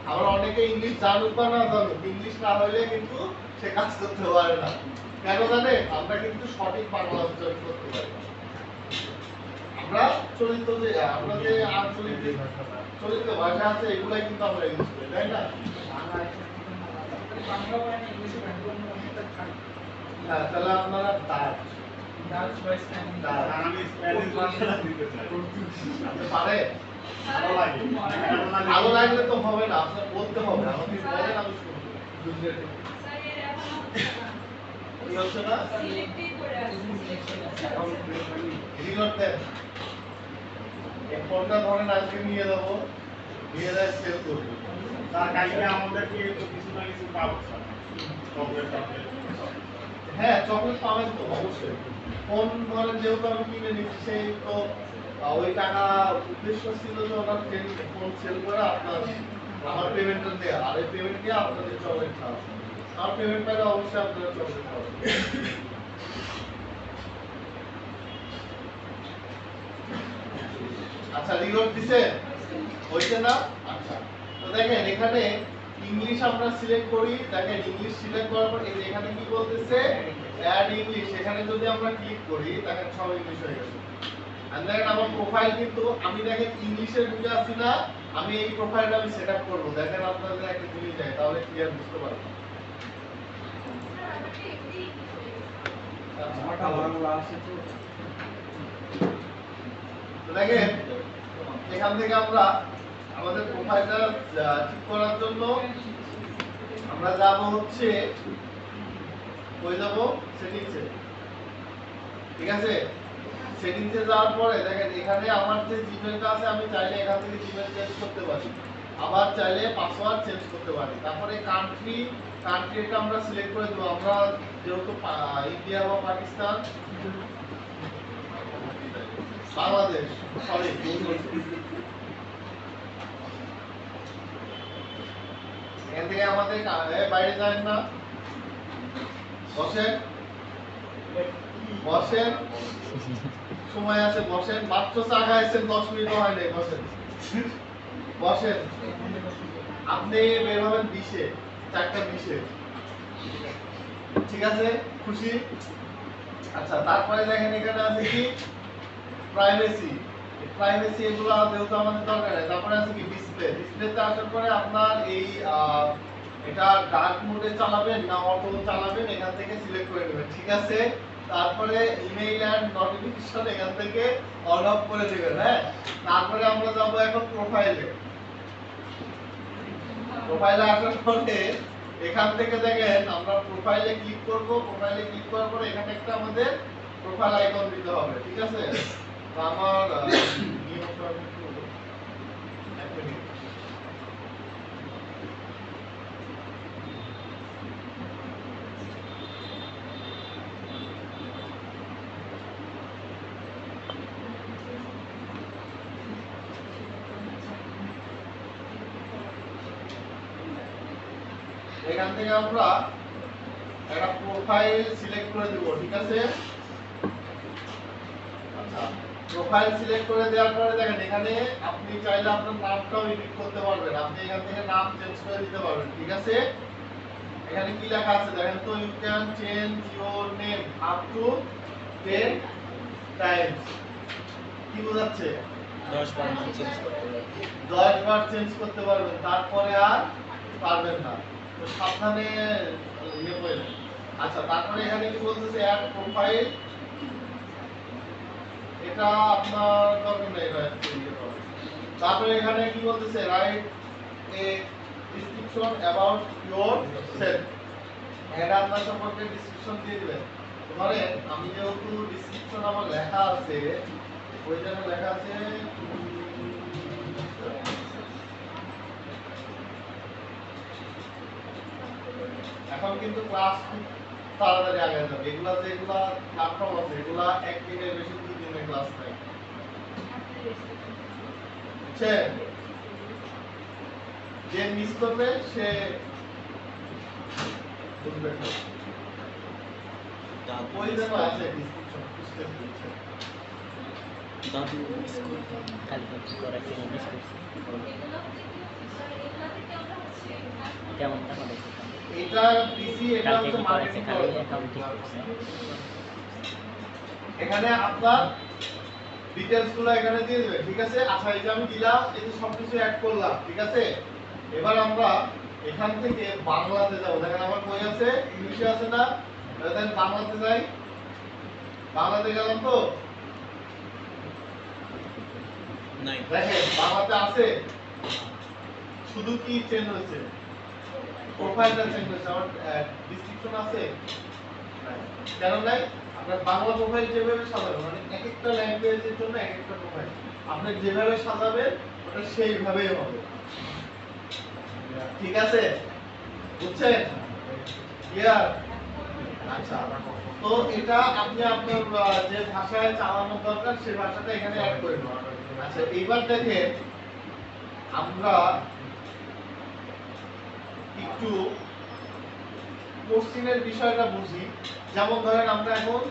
আবার অনেকে ইংলিশ জানুক বা না জানুক ইংলিশ না হলে কিন্তু সে কাজ করতে পারে না কেন জানে আমরা কিন্তু সঠিক বাংলা উচ্চারণ করতে পারি না আমরা আমরা যে আঞ্চলিক যে চলিত ভাষা আছে এগুলাই কিন্তু আমরা ইউজ করি তাই না বাংলা মানে ইংলিশে ব্যাকরণ অনেকটা থাকে হ্যাঁ তাহলে আপনারা ডাচ বা স্প্যানিশ আমি স্প্যানিশ ভাষাটা দিতে চাই। আপনি পারে ভালো লাগে। ভালো লাগলে তো হবে না আপনার বলতে হবে আমাকে বলেন আমি শুনবো স্যার এর এখনো হচ্ছে না কি হচ্ছে না সিলেক্টই করে আছে এখন রিলোড দেন এই ফোনটা ধরেন আজকে নিয়ে যাবো নিয়ে যায় সেল করবো তার কাছে আমাদেরকে তো কিছু না কিছু পাবো স্যার। চকলেট টকলেট। হ্যাঁ চকলেট পাবেন তো অবশ্যই ফোন ধরেন যেহেতু আমি কিনে নিচ্ছি সেই তো ওই টাকা উদ্দেশ্য ছিল যে ওনার ফোন সেল করে আপনার আমার পেমেন্টটা দেওয়া আর এই পেমেন্ট দিয়ে আপনাদের চকলেট খাওয়া আমার পেমেন্ট পাইলে অবশ্যই আপনারা চকলেট খাওয়াবেন আচ্ছা রিলোড দিছে হইছে না আচ্ছা তো দেখেন এখানে ইংলিশ আমরা সিলেক্ট করি দেখেন ইংলিশ সিলেক্ট করার পর এই যে এখানে কি বলতেছে অ্যাড ইংলিশ এখানে যদি আমরা ক্লিক করি দেখেন সব ইংলিশ হয়ে গেছে আর দেখেন আমার প্রোফাইল কিন্তু আমি দেখেন ইংলিশে ঢুকে আসি না আমি এই প্রোফাইলটা আমি সেটআপ করব দেখেন আপনাদের একটা জিনিস যায় তাহলে ক্লিয়ার বুঝতে পারবেন আমারটা বাংলা আসে তো। তো দেখেন এখান থেকে আমরা আমাদের প্রোফাইলটা ঠিক করার জন্য আমরা যাব হচ্ছে কই যাব সেটিংসে। ঠিক আছে, সেটিংসে যাওয়ার পরে দেখেন এখানে আমার যে জিমেলটা আছে আমি চাইলে এখান থেকে জিমেল চেঞ্জ করতে পারি, আবার চাইলে পাসওয়ার্ড চেঞ্জ করতে পারি। তারপরে কান্ট্রিটা আমরা সিলেক্ট করে দেবো। আমরা যেহেতু ইন্ডিয়া বা পাকিস্তান, বাংলাদেশ, সরি এখান থেকে আমাদের বাইরে যায় না, বসেন বসেন, সময় আছে বসেন, মাত্র চা খাইছেন 10 মিনিট হয় নাই, বসেন বসেন। আপনি বের হবেন 20-এ, 4টা 20-এ, ঠিক আছে? খুশি? আচ্ছা, তারপরে দেখেন এখানে আছে কি প্রাইভেসি। প্রাইভেসি এগুলো যেহেতু আমাদের দরকার নেই। তারপরে আছে কি ডিসপ্লেতে আসার পরে আপনার এই এটা ডার্ক মোডে চালাবেন না অটো চালাবেন এখান থেকে সিলেক্ট করে নেবেন, ঠিক আছে? তারপরে ইমেইল এন্ড নোটিফিকেশন এখান থেকে অন অফ করে দিবেন। হ্যাঁ, তারপরে আমরা যাব এখন প্রোফাইলে। প্রোফাইলে আসার পরে এখান থেকে দেখেন আমরা প্রোফাইলে ক্লিক করব। প্রোফাইলে ক্লিক করার পরে এখানে একটা আমাদের প্রোফাইল আইকন দিতে হবে, ঠিক আছে? তো আমার নিয়মটা একটু এক মিনিট। এখান থেকে আমরা একটা প্রোফাইল সিলেক্ট করে দেব, ঠিক আছে? আচ্ছা, প্রোফাইল সিলেক্ট করে দেওয়ার পরে দেখেন এখানে আপনি চাইলে আপনার নামটাও এডিট করতে পারবেন। আপনি এখান থেকে নাম চেঞ্জ করে দিতে পারবেন, ঠিক আছে? এখানে কি লেখা আছে দেখেন তো, you can change your name up to 10 times. কি বোঝাচ্ছে? 10 বার নাম চেঞ্জ করতে হবে। 10 বার চেঞ্জ করতে পারবেন, তারপরে আর পারবেন না। তো সাবধানে ইয়ে করবেন। আচ্ছা, তারপরে এখানে কি বলতেছে অ্যাড প্রোফাইল, এটা আপনার দরকার নেই। তারপরে এখানে কি বলতেছে write a description about your self, এটা আপনার সম্পর্কে ডেসক্রিপশন দিয়ে দিবেন। ধরেন আমি যেহেতু ডেসক্রিপশন আমার লেখা আছে, ওই জায়গায় লেখা আছে এখন কিন্তু ক্লাস খুব তাড়াতাড়ি আগে যাবে। এগুলা যেগুলা প্ল্যাটফর্ম আছে এগুলা এক দিনের বেশি 2 দিনের ক্লাস নাই, বুঝছেন? যে মিস করবে সে বুঝবে না। ওই জন্য আছে ডিসক্রিপশন, বুঝতে পেরেছেন? দাদু স্কুল কালকে কি করে কি মিস করছি কেমন টাকা দেখছি এটা পিসি, এটা কালকে হচ্ছে কি করেছে মার্কেটিং খালি করে। অ্যাকাউন্ট ঠিক করছে এখানে আপনার ডিটেইলস গুলো এখানে দিয়ে দিবেন, ঠিক আছে? আচ্ছা, এই যে আমি দিলাম, এই যে সবকিছু অ্যাড করলাম, ঠিক আছে? এবার আমরা এখান থেকে বাংলাতে যাব। দেখেন আমার কই আছে, ইংলিশে আছে না? দেখেন বাংলাতে যাই। বাংলাতে গেলাম তো নাই দেখেন বাংলাতে আছে, শুধু কি চেঞ্জ হয়েছে, প্রোফাইলটা চেঞ্জ হয়েছে, আমার ডেসক্রিপশন আছে নাই। কেন নাই? আপনার বাংলা প্রোফাইল যেভাবে সাজাবেন, মানে এক একটা ল্যাঙ্গুয়েজের জন্য এক একটা প্রোফাইল আপনি যেভাবে সাজাবেন ওটা সেইভাবেই হবে, ঠিক আছে? বুঝছেন? ক্লিয়ার? আচ্ছা, তো এটা আপনি আপনার যে ভাষায় চালানো দরকার সেই ভাষাটা এখানে অ্যাড করে দিন। আচ্ছা, এইবার দেখেন আমরা একটু কোশ্চেনের বিষয়টা বুঝি। যেমন ধরেন আমরা এখন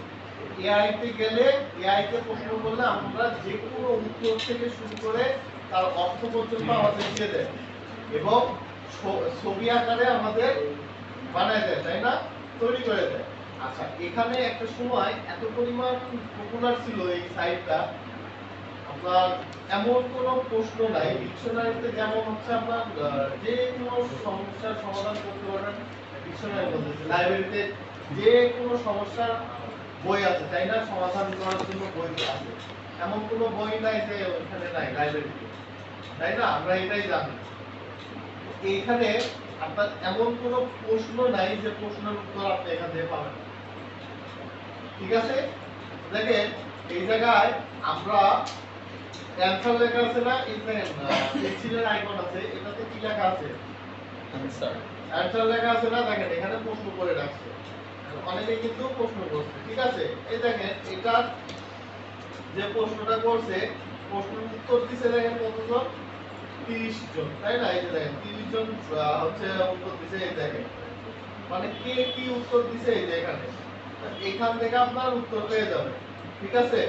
এআই তে গেলে, এআই তে প্রশ্ন করলে আমরা যে কোনো উত্তর থেকে শুরু করে তার অর্থ পর্যন্ত আমাদের দিয়ে দেয় এবং ছবি আকারে আমাদের বানায় দেয়, তাই না? তৈরি করে দেয়। আচ্ছা, এখানে একটা সময় এত পরিমাণ পপুলার ছিল এই সাইটটা, আপনার এমন কোনো প্রশ্ন নাই ডিকশনারিতে, যেমন হচ্ছে আপনার যে কোনো সমস্যার সমাধান করতে পারবেন ডিকশনারি বলতেছে। লাইব্রেরিতে যে কোনো সমস্যার বই আছে তাই না, সমাধান করার জন্য বই আছে। এমন কোনো বই নাই যে ওখানে নাই লাইব্রেরিতে, তাই না? আমরা এটাই জানি। এইখানে আপনার এমন কোনো প্রশ্ন নাই যে প্রশ্নের উত্তর আপনি এখান থেকে পাবেন না। ঠিক আছে, দেখেন এই জায়গায় আমরা অ্যানসার লেখা আছে না, এই দেখেন পেন্সিলের আইকন আছে, এটাতে কি লেখা আছে? আনসার। অ্যানসার লেখা আছে না, দেখেন এখানে প্রশ্ন করে রাখছে, অনেকে কিন্তু প্রশ্ন করছে। ঠিক আছে, এই দেখেন এটা যে প্রশ্নটা করছে, প্রশ্নের উত্তর দিছে দেখেন কতজন? 30 জন, তাই না? এই যে দেখেন 30 জন হচ্ছে উত্তর দিছে। এই দেখেন মানে কে কি উত্তর দিছে, এই যে এখানে, এখান থেকে আপনার উত্তর পেয়ে যাবেন। ঠিক আছে,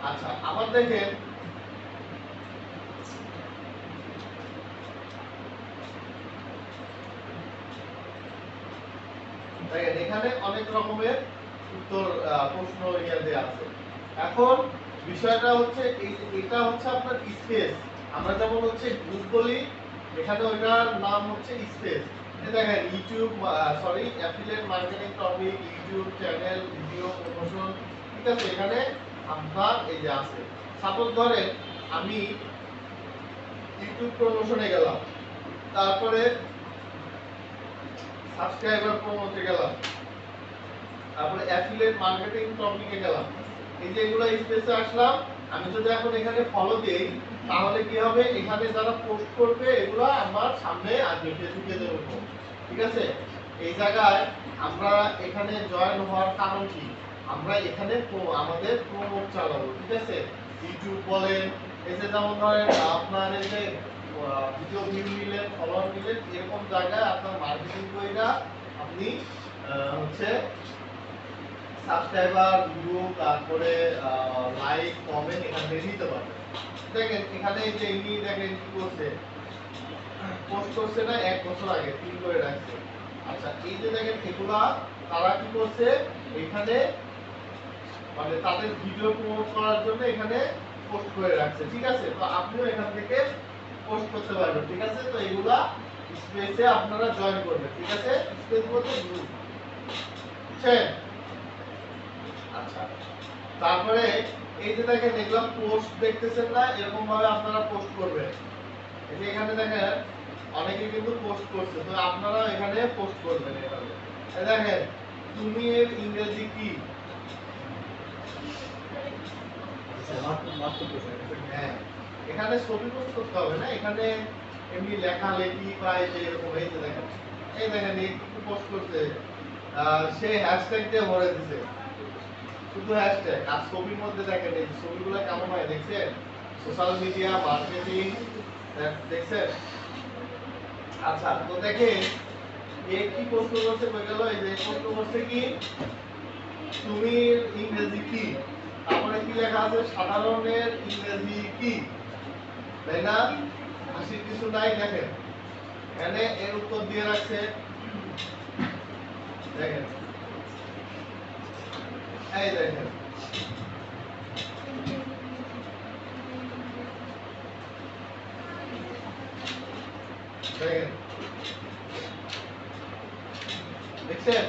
আচ্ছা আবার দেখেন দেখেন এখানে অনেক রকমের উত্তর প্রশ্ন ইয়ে দেয়া আছে। এখন বিষয়টা হচ্ছে এটা হচ্ছে আপনার স্পেস। আমরা যেমন হচ্ছে গ্রুপ বলি, এখানে ওইটার নাম হচ্ছে স্পেস। এই দেখেন YouTube affiliate marketing topic, YouTube channel, video promotion. ঠিক আছে, এখানে আপনার এই যে আছে। সাপোজ ধরেন আমি ইউটিউব প্রমোশনে গেলাম, তারপরে সাবস্ক্রাইবার প্রমোটে গেলাম, তারপরে অ্যাফিলিয়েট মার্কেটিং টপিকে গেলাম। এই যে এগুলো স্পেসে আসলাম, আমি যদি এখন এখানে ফলো দেই তাহলে কি হবে? এখানে যারা পোস্ট করবে এগুলো আমার সামনে আসবে, ফেসবুকে দেব। ঠিক আছে, এই জায়গায় আমরা এখানে জয়েন হওয়ার কারণ কি? আমরা এখানে আমাদের প্রমোট চালাবো। ঠিক আছে, ইউটিউব বলেন, এই যে যেমন ধরেন আপনার এই যে ভিডিও ভিউ নিলেন, ফলোয়ার নিলেন, এরকম জায়গায় আপনার মার্কেটিং কইরা আপনি হচ্ছে সাবস্ক্রাইবার, ভিউ, তারপরে লাইক, কমেন্ট এখান থেকে নিতে পারবেন। দেখেন এখানে এই যে ইনি দেখেন কি করছে, পোস্ট করছে না 1 বছর আগে পিন করে রাখছে। আচ্ছা এই যে দেখেন এগুলা তারা কি করছে, এখানে মানে তাদের ভিডিও প্রমোট করার জন্য এখানে পোস্ট করে রাখছে। ঠিক আছে, তো আপনিও এখান থেকে পোস্ট করতে পারবেন। ঠিক আছে, তো এগুলা স্পেসে আপনারা জয়েন করবেন। ঠিক আছে, স্পেস বলতে গ্রুপ, বুঝছেন? আচ্ছা তারপরে এই যে দেখেন এগুলা পোস্ট দেখতেছেন না, এরকম ভাবে আপনারা পোস্ট করবেন। এই যে এখানে দেখেন অনেকে কিন্তু পোস্ট করছে, তো আপনারা এখানে পোস্ট করবেন এভাবে। এই দেখেন তুমি এর ইংরেজি কি? হ্যাঁ, এখানে ছবি পোস্ট করতে হবে না, এখানে এমনি লেখা লেখি বা এই যে এরকম। এই যে দেখেন এই দেখেন এই কি পোস্ট করছে, সে হ্যাশট্যাগ দিয়ে ভরে দিছে, শুধু হ্যাশট্যাগ। আর ছবির মধ্যে দেখেন এই ছবিগুলো কেমন হয় দেখছেন? সোশ্যাল মিডিয়া মার্কেটিং দেখছেন? আচ্ছা তো দেখেন এ কি প্রশ্ন করছে, কই গেল? এই যে প্রশ্ন করছে কি তুমি ইংরেজি কি, তারপরে কি লেখা আছে সাধারণের ইংরেজি কি, তাই না? হাসির কিছু নাই। দেখেন এখানে এর উত্তর দিয়ে রাখছে, দেখেন এই দেখেন দেখেন দেখছেন,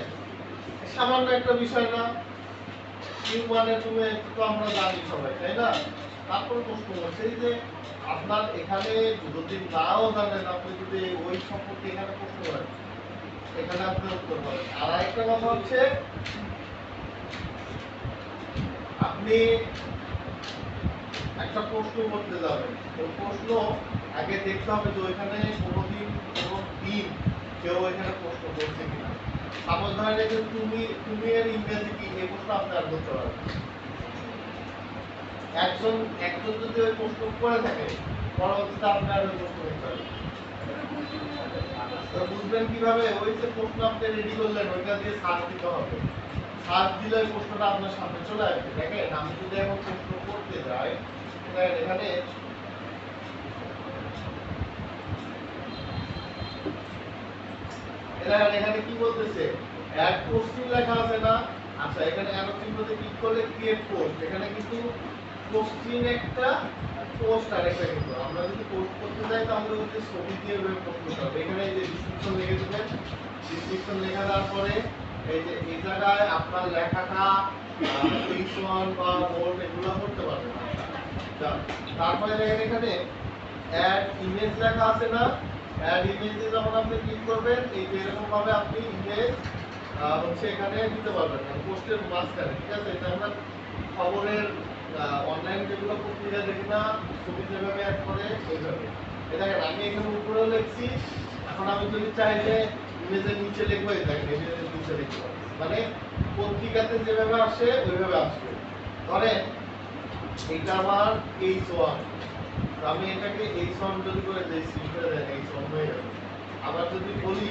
সামান্য একটা বিষয় না, কি মানে তুমি একটু তো আমরা জানি সবাই, তাই না? তারপর প্রশ্ন করছে এই যে আপনার এখানে যদি নাও জানেন, আপনি যদি ওই সম্পর্কে এখানে প্রশ্ন করেন, এখানে আপনি উত্তর পাবেন। আর একটা কথা হচ্ছে আপনি একটা প্রশ্ন করতে যাবেন, ওই প্রশ্ন আগে দেখতে হবে যে ওইখানে কোনো দিন কেউ এখানে প্রশ্ন করছে কিনা। সাপোজ ধরেন যে তুমি এর ইংরেজি কি, এই প্রশ্ন আপনি আর করতে পারবেন। একজন যদি ওই প্রশ্ন করে থাকে, পরবর্তীতে আপনি আর ওই প্রশ্ন করতে পারবেন। তো বুঝবেন কিভাবে? ওই যে প্রশ্ন আপনি রেডি করলেন ওইটা দিয়ে সার্চ দিতে হবে। সার্চ দিলে ওই প্রশ্নটা আপনার সামনে চলে আসবে। দেখেন আমি যদি এখন প্রশ্ন করতে যাই, এখানে এখানে কি বলতেছে, অ্যাড পোস্টিং লেখা আছে না? আচ্ছা এখানে অ্যারো চিহ্নতে ক্লিক করলে ক্রিয়েট পোস্ট, এখানে কিন্তু পোস্টিং একটা, পোস্ট আরেকটা। কিন্তু আমরা যদি পোস্ট করতে যাই তাহলে হচ্ছে ছবি দিয়ে পোস্ট করতে হবে। এখানে এই যে ডেসক্রিপশন লিখে দিবেন, ডেসক্রিপশন লেখা দেওয়ার পরে এই যে এই জায়গায় আপনার লেখাটা H1 বা বোল্ড এগুলো করতে পারবেন। আচ্ছা, তারপরে দেখেন এখানে অ্যাড ইমেজ লেখা আছে না, অ্যাড ইমেজে যখন আপনি ক্লিক করবেন এই যে এরকম ভাবে আপনি ইমেজ হচ্ছে এখানে দিতে পারবেন পোস্টের মাঝখানে, ঠিক আছে? এটা আমরা খবরের অনলাইন যেগুলো পত্রিকা দেখি না, ছবি যেভাবে অ্যাড করে ওইভাবে। এই দেখেন আমি এখানে উপরেও লিখছি, এখন আমি যদি চাই যে ইমেজের নিচে লিখবো, এই দেখেন ইমেজের নিচে লিখতে পারি, মানে পত্রিকাতে যেভাবে আসে ওইভাবে আসবে। ধরেন এটা আমার H1, আমি এটাকে H1 যদি করে দেই, সিল করে দেন H1 হয়ে যাবে। আবার যদি বলি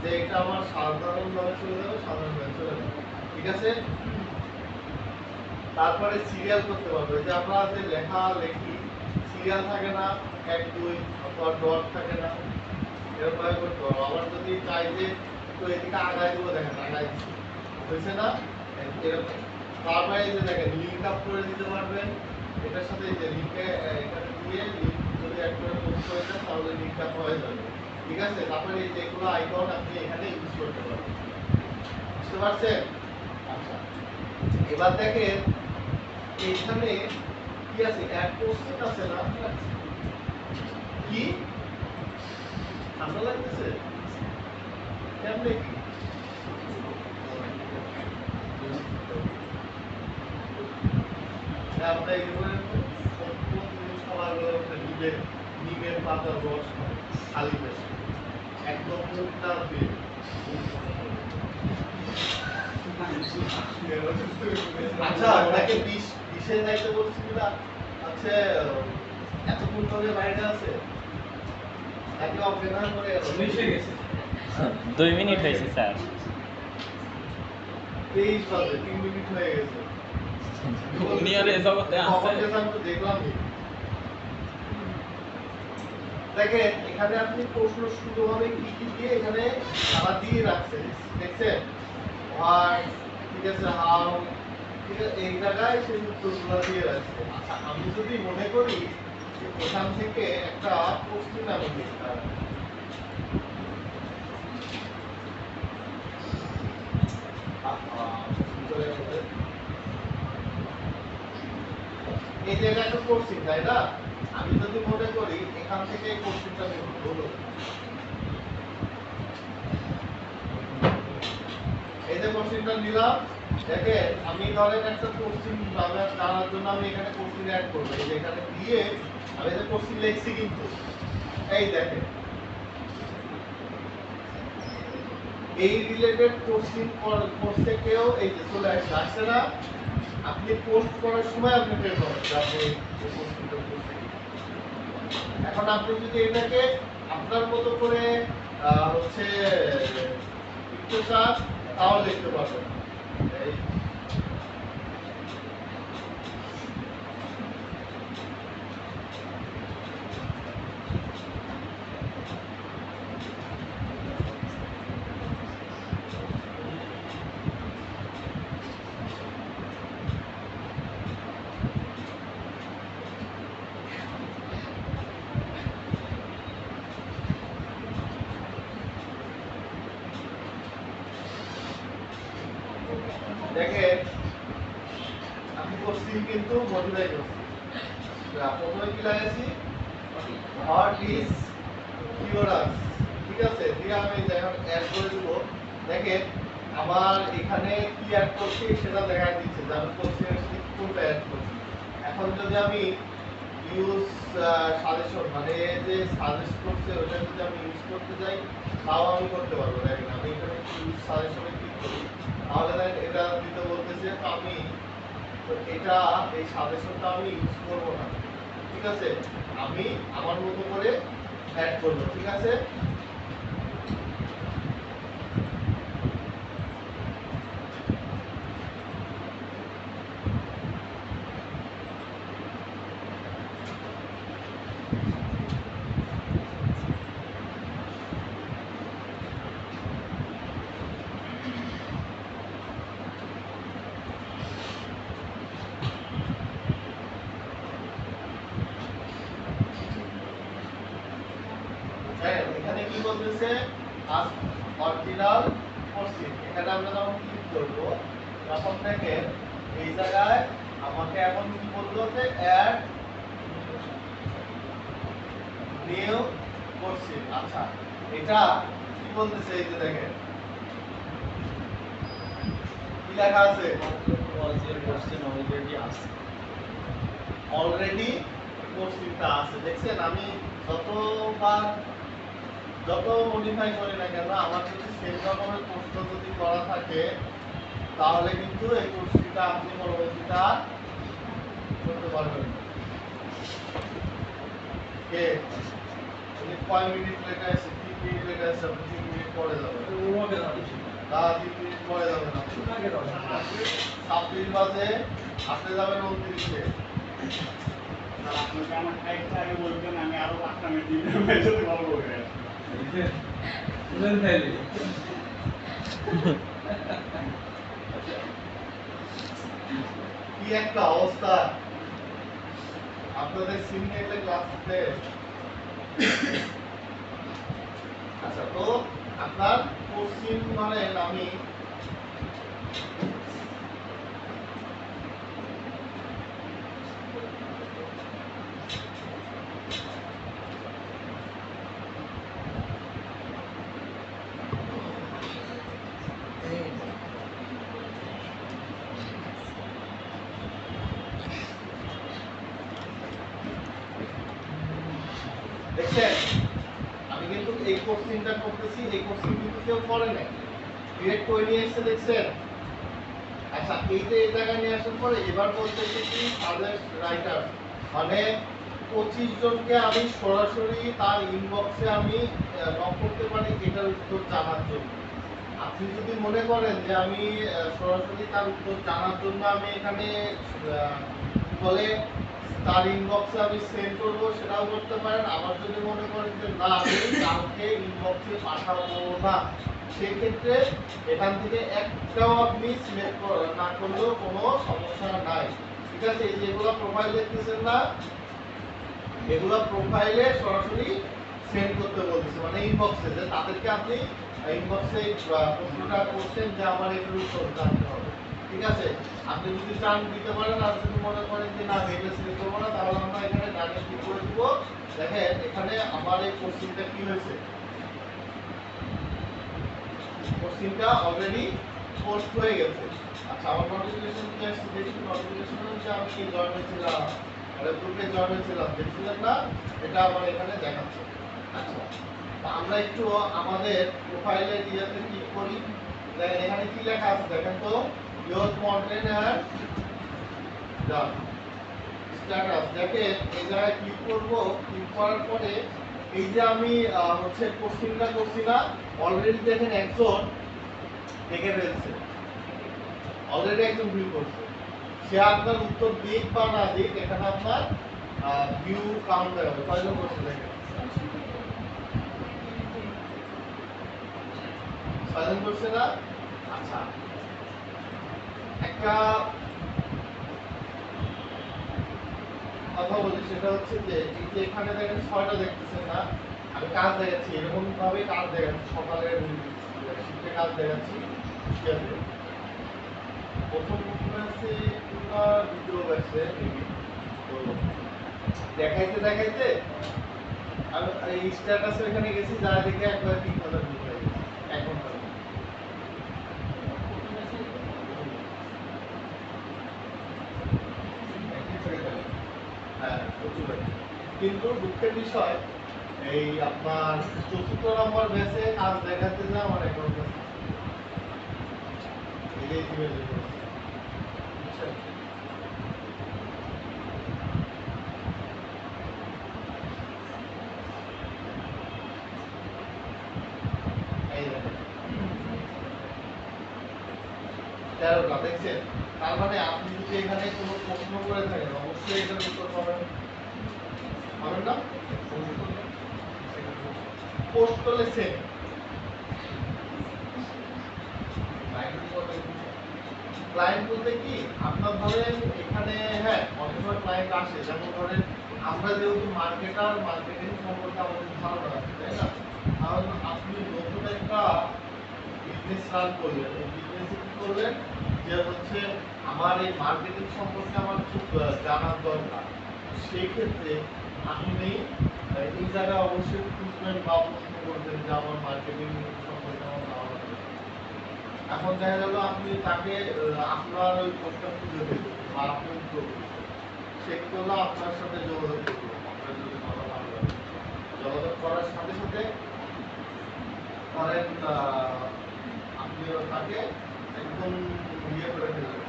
যে এটা আমার সাধারণভাবে চলে যাবে, সাধারণভাবে চলে যাবে, ঠিক আছে? তারপরে সিরিয়াল করতে পারবো, যে আমরা যে লেখা লেখি সিরিয়াল থাকে না, 1 2 অথবা ডট থাকে না, এরকম ভাবে করতে পারবো। আবার যদি চাই যে একটু এদিকে আগায় দেবো, দেখেন আগায় দিচ্ছি, হয়েছে না এরকম। তারপরে এই যে দেখেন লিঙ্ক আপ করে দিতে পারবেন, এটার সাথে এই যে লিঙ্কে এখানে দিয়ে লিঙ্ক যদি অ্যাড করে পোস্ট করে দেন তাহলে লিঙ্ক আপ হয়ে যাবে, ঠিক আছে? তারপরে এই যে এগুলো আইকন আপনি এখানে ইউজ করতে পারবেন, বুঝতে পারছেন? আচ্ছা, এবার দেখেন এইখানে কি আছে, অ্যাড পোস্ট আছে না, কি ঠান্ডা লাগতেছে কেমনে কি? আমরা এগুলো সবার নিমের পাতার রস খালি পেটে একদম মুখটা দিয়ে আচ্ছা, ওনাকে বিষে যাইতে বলছিল না, আচ্ছা এতক্ষণ ধরে বাইরে আছে নাকি অজ্ঞান করে মিশে গেছে। 2 মিনিট হয়েছে স্যার। 23 বাজে 3 মিনিট হয়ে গেছে। উনি আর এ জগতে আছে। আমি তো দেখলামই। দেখেন এখানে আপনি প্রশ্ন সুন্দরভাবে কি কি দিয়ে এখানে তারা দিয়ে রাখছেন, দেখছেন? আর ঠিক আছে, হাউ, ঠিক আছে, এই জায়গায় সেই উত্তরগুলো দিয়ে রাখছে। আচ্ছা, আমি যদি মনে করি যে ওখান থেকে একটা প্রশ্ন আমি লিখতাম, এই জায়গায় একটা কোশ্চিন, তাই না? আমি যদি মনে করি এখান থেকে এই কোশ্চিনটা আমি বলবো, এই যে কোশ্চিনটা নিলাম, দেখেন আমি ধরেন একটা কোশ্চিন জানার জন্য আমি এখানে কোশ্চিন অ্যাড করবো, এই যে এখানে দিয়ে আমি যে কোশ্চিন লিখছি, কিন্তু এই দেখেন এই রিলেটেড কোশ্চিন করতে কেউ এই যে চলে আসছে না, আপনি পোস্ট করার সময় আপনি টের পাবেন যে আপনি এই কোশ্চিনটা করতে। এখন আপনি যদি এটাকে আপনার মতো করে হচ্ছে লিখতে চান তাও লিখতে পারবেন। এই দেখেন আমি কোশ্চিন কিন্তু মডিফাই করছি, প্রথমে কি লাগাইছি, হোয়াট ইজ কিউরাস, ঠিক আছে? দিয়ে আমি এখন অ্যাড করে দেবো। দেখেন আমার এখানে কি অ্যাড করছি সেটা দেখা দিচ্ছে যে আমি কোশ্চিনের সাথে কোনটা অ্যাড করছি। এখন যদি আমি ইউজ সাজেশন, মানে যে সাজেস্ট করছে ওটা যদি আমি ইউজ করতে যাই তাও আমি করতে পারবো। দেখেন আমি এখানে ইউজ সাজেশনে ক্লিক করি, তাহলে দেখেন এটা দিতে বলতেছে আমি এটা এই সাজেশনটা আমি ইউজ করবো না, ঠিক আছে? আমি আমার মতো করে অ্যাড করবো, ঠিক আছে? হ্যাঁ, এখানে কি বলতেছে, অরিজিনাল কোশ্চিন। এখানে আমরা যখন ক্লিক করবো তখন দেখেন এই জায়গায় আমাকে এখন কি বলতে হচ্ছে অ্যাড নিউ কোশ্চেন। আচ্ছা এটা কি বলতেছে এই যে দেখেন কি লেখা আছে was your question already asked? Already কোশ্চেনটা আছে। দেখছেন আমি যত মডিফাই করি না কেন আমার যদি সেম রকমের প্রশ্ন যদি করা থাকে তাহলে কিন্তু এই কোশ্চেনটা আপনি পরবর্তীতে আর করতে পারবেন না। কে উনি কয় মিনিট লেখা আছে 3 মিনিট লেখা আছে 3 মিনিট পরে যাবে ওকে দাও 3 মিনিট পরে যাবে না আগে দাও 26 বাজে আসতে যাবেন 29-এ। আপনাকে আমার টাইমটা আগে বলবেন, আমি আরো 5টা মিনিট দিন ভাইয়ের সাথে গল্প করে আসবো। বুঝলেন তাইলে কি একটা অবস্থা আপনাদের সিনিয়র ক্লাসে। আচ্ছা তো আপনার কোশ্চেন মানে আমি দেখছেন আমি কিন্তু এই কোশ্চেনটা করতেছি, এই কোশ্চেন কিন্তু কেউ করে নাই, ডিরেক্ট করে নিয়ে এসে দেখছেন। আচ্ছা এই যে এই জায়গায় নিয়ে আসার পরে এবার বলতেছে কি সাজেস্ট রাইটার মানে 25 জনকে আমি সরাসরি তার ইনবক্সে আমি নক করতে পারি এটার উত্তর জানার জন্য। আপনি যদি মনে করেন যে আমি সরাসরি তার উত্তর জানার জন্য আমি এখানে বলে তার ইনবক্সে আমি সেন্ড করবো সেটাও করতে পারেন। আবার যদি মনে করেন যে না আমি কাউকে ইনবক্সে পাঠাবো না সেক্ষেত্রে এখান থেকে একটাও আপনি সিলেক্ট না করলেও কোনো সমস্যা নাই। ঠিক আছে, এই যেগুলো প্রোফাইল দেখতেছেন না এগুলো প্রোফাইলে সরাসরি সেন্ড করতে বলতেছে মানে ইনবক্সে, যে তাদেরকে আপনি ইনবক্সে প্রশ্নটা করছেন যে আমার এটার উত্তর জানতে হবে। ঠিক আছে, আপনি যদি চান দিতে পারেন, আর যদি মনে করেন যে না এটা সিলেক্ট করবো না তাহলে আমরা এখানে ডানে ক্লিক করে দিব। দেখেন এখানে আমার এই কোশ্চেনটা কি হয়েছে, কোশ্চেনটা অলরেডি পোস্ট হয়ে গেছে। আচ্ছা আমার নোটিফিকেশন কি আসছে দেখি, নোটিফিকেশন হচ্ছে আমি জয়েন হয়েছিলাম মানে গ্রুপে জয়েন হয়েছিলাম, দেখছিলেন না এটা আমার এখানে দেখাচ্ছে। আচ্ছা তা আমরা একটু আমাদের প্রোফাইলে ইয়াতে ক্লিক করি। দেখেন এখানে কি লেখা আছে দেখেন তো, your content and done status. দেখেন এই জায়গায় ক্লিক করব, ক্লিক করার পরে এই যে আমি হচ্ছে কোশ্চেনটা করছি না অলরেডি দেখেন একজন দেখে ফেলছে, অলরেডি একজন ভিউ করছে। সে আপনার উত্তর দিক বা না দিক এখানে আপনার ভিউ কাউন্ট দেখাবে কয়জন করছে দেখেন 6জন করছে না। আচ্ছা একটা কথা বলি সেটা হচ্ছে যে এই যে এখানে দেখেন 6টা দেখতেছেন না, আমি কাজ দেখাচ্ছি এরকম ভাবে কাজ দেখাচ্ছি, সকালের শিফটে কাজ দেখাচ্ছি। ঠিক আছে, প্রথম পারফরম্যান্সে কিংবা দ্বিতীয় ব্যাচে তো দেখাইতে দেখাইতে আমি এই স্ট্যাটাসে এখানে গেছি যা দেখে একবার 3000 ভিউ হয়ে গেছে 1 ঘন্টার মধ্যে। হ্যাঁ প্রচুর হয়েছে। কিন্তু দুঃখের বিষয় এই আপনার 4র্থ নম্বর ব্যাচে কাজ দেখাতে যা আমার এখন এই যে বুঝছেন। এই দেখেন 13টা দেখছেন, তার মানে আপনি যদি এখানে কোনো প্রশ্ন করে থাকেন অবশ্যই এটার উত্তর পাবেন পাবেন না। পোস্ট করলে সেভ ক্লায়েন্ট বলতে কি আপনার ধরেন এখানে হ্যাঁ অনেক সময় ক্লায়েন্ট আসে, যেমন ধরেন আমরা যেহেতু মার্কেটার মার্কেটিং সম্পর্কে আমাদের ধারণা আছে তাই না, তাহলে আপনি নতুন একটা বিজনেস রান করলেন, এই বিজনেসে কি করবেন যে হচ্ছে আমার এই মার্কেটিং সম্পর্কে আমার খুব জানার দরকার। সেই ক্ষেত্রে আপনি এই জায়গায় অবশ্যই খুঁজবেন বা প্রশ্ন করবেন যে আমার মার্কেটিং সম্পর্কে আমার ধারণা নেই। এখন দেখা গেল আপনি তাকে আপনার ওই পোস্টটা খুঁজে দেবেন বা আপনি চেক করলে আপনার সাথে যোগাযোগ করবো, আপনার যদি কথা ভালো লাগে। যোগাযোগ করার সাথে সাথে করেন আপনি তাকে একদম ইয়ে করে দেবেন,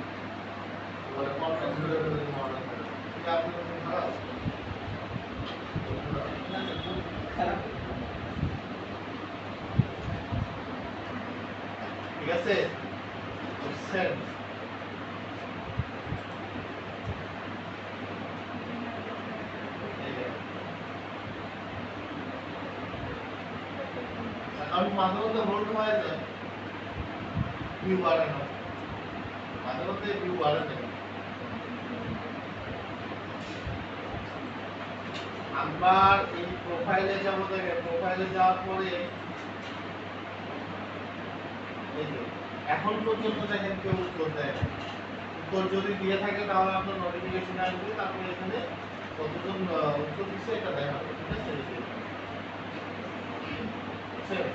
মানে কন্ট্যাক্ট করে দেবেন মডেল করে। ঠিক আছে, আপনি খারাপ ঠিক আছে বুঝছেন? আমি মাঝে মধ্যে হোল্ড হয়ে যায়, ভিউ বাড়ে না, মাঝে মধ্যে ভিউ বাড়ে না। আমার এই প্রোফাইলে যাবো, দেখে প্রোফাইলে যাওয়ার পরে এই যে এখন পর্যন্ত দেখেন কেউ উত্তর দেয় না। উত্তর যদি দিয়ে থাকে তাহলে আপনার নোটিফিকেশন আসবে, তারপরে এখানে কতজন উত্তর দিচ্ছে এটা দেখাবে। ঠিক আছে, বুঝছেন?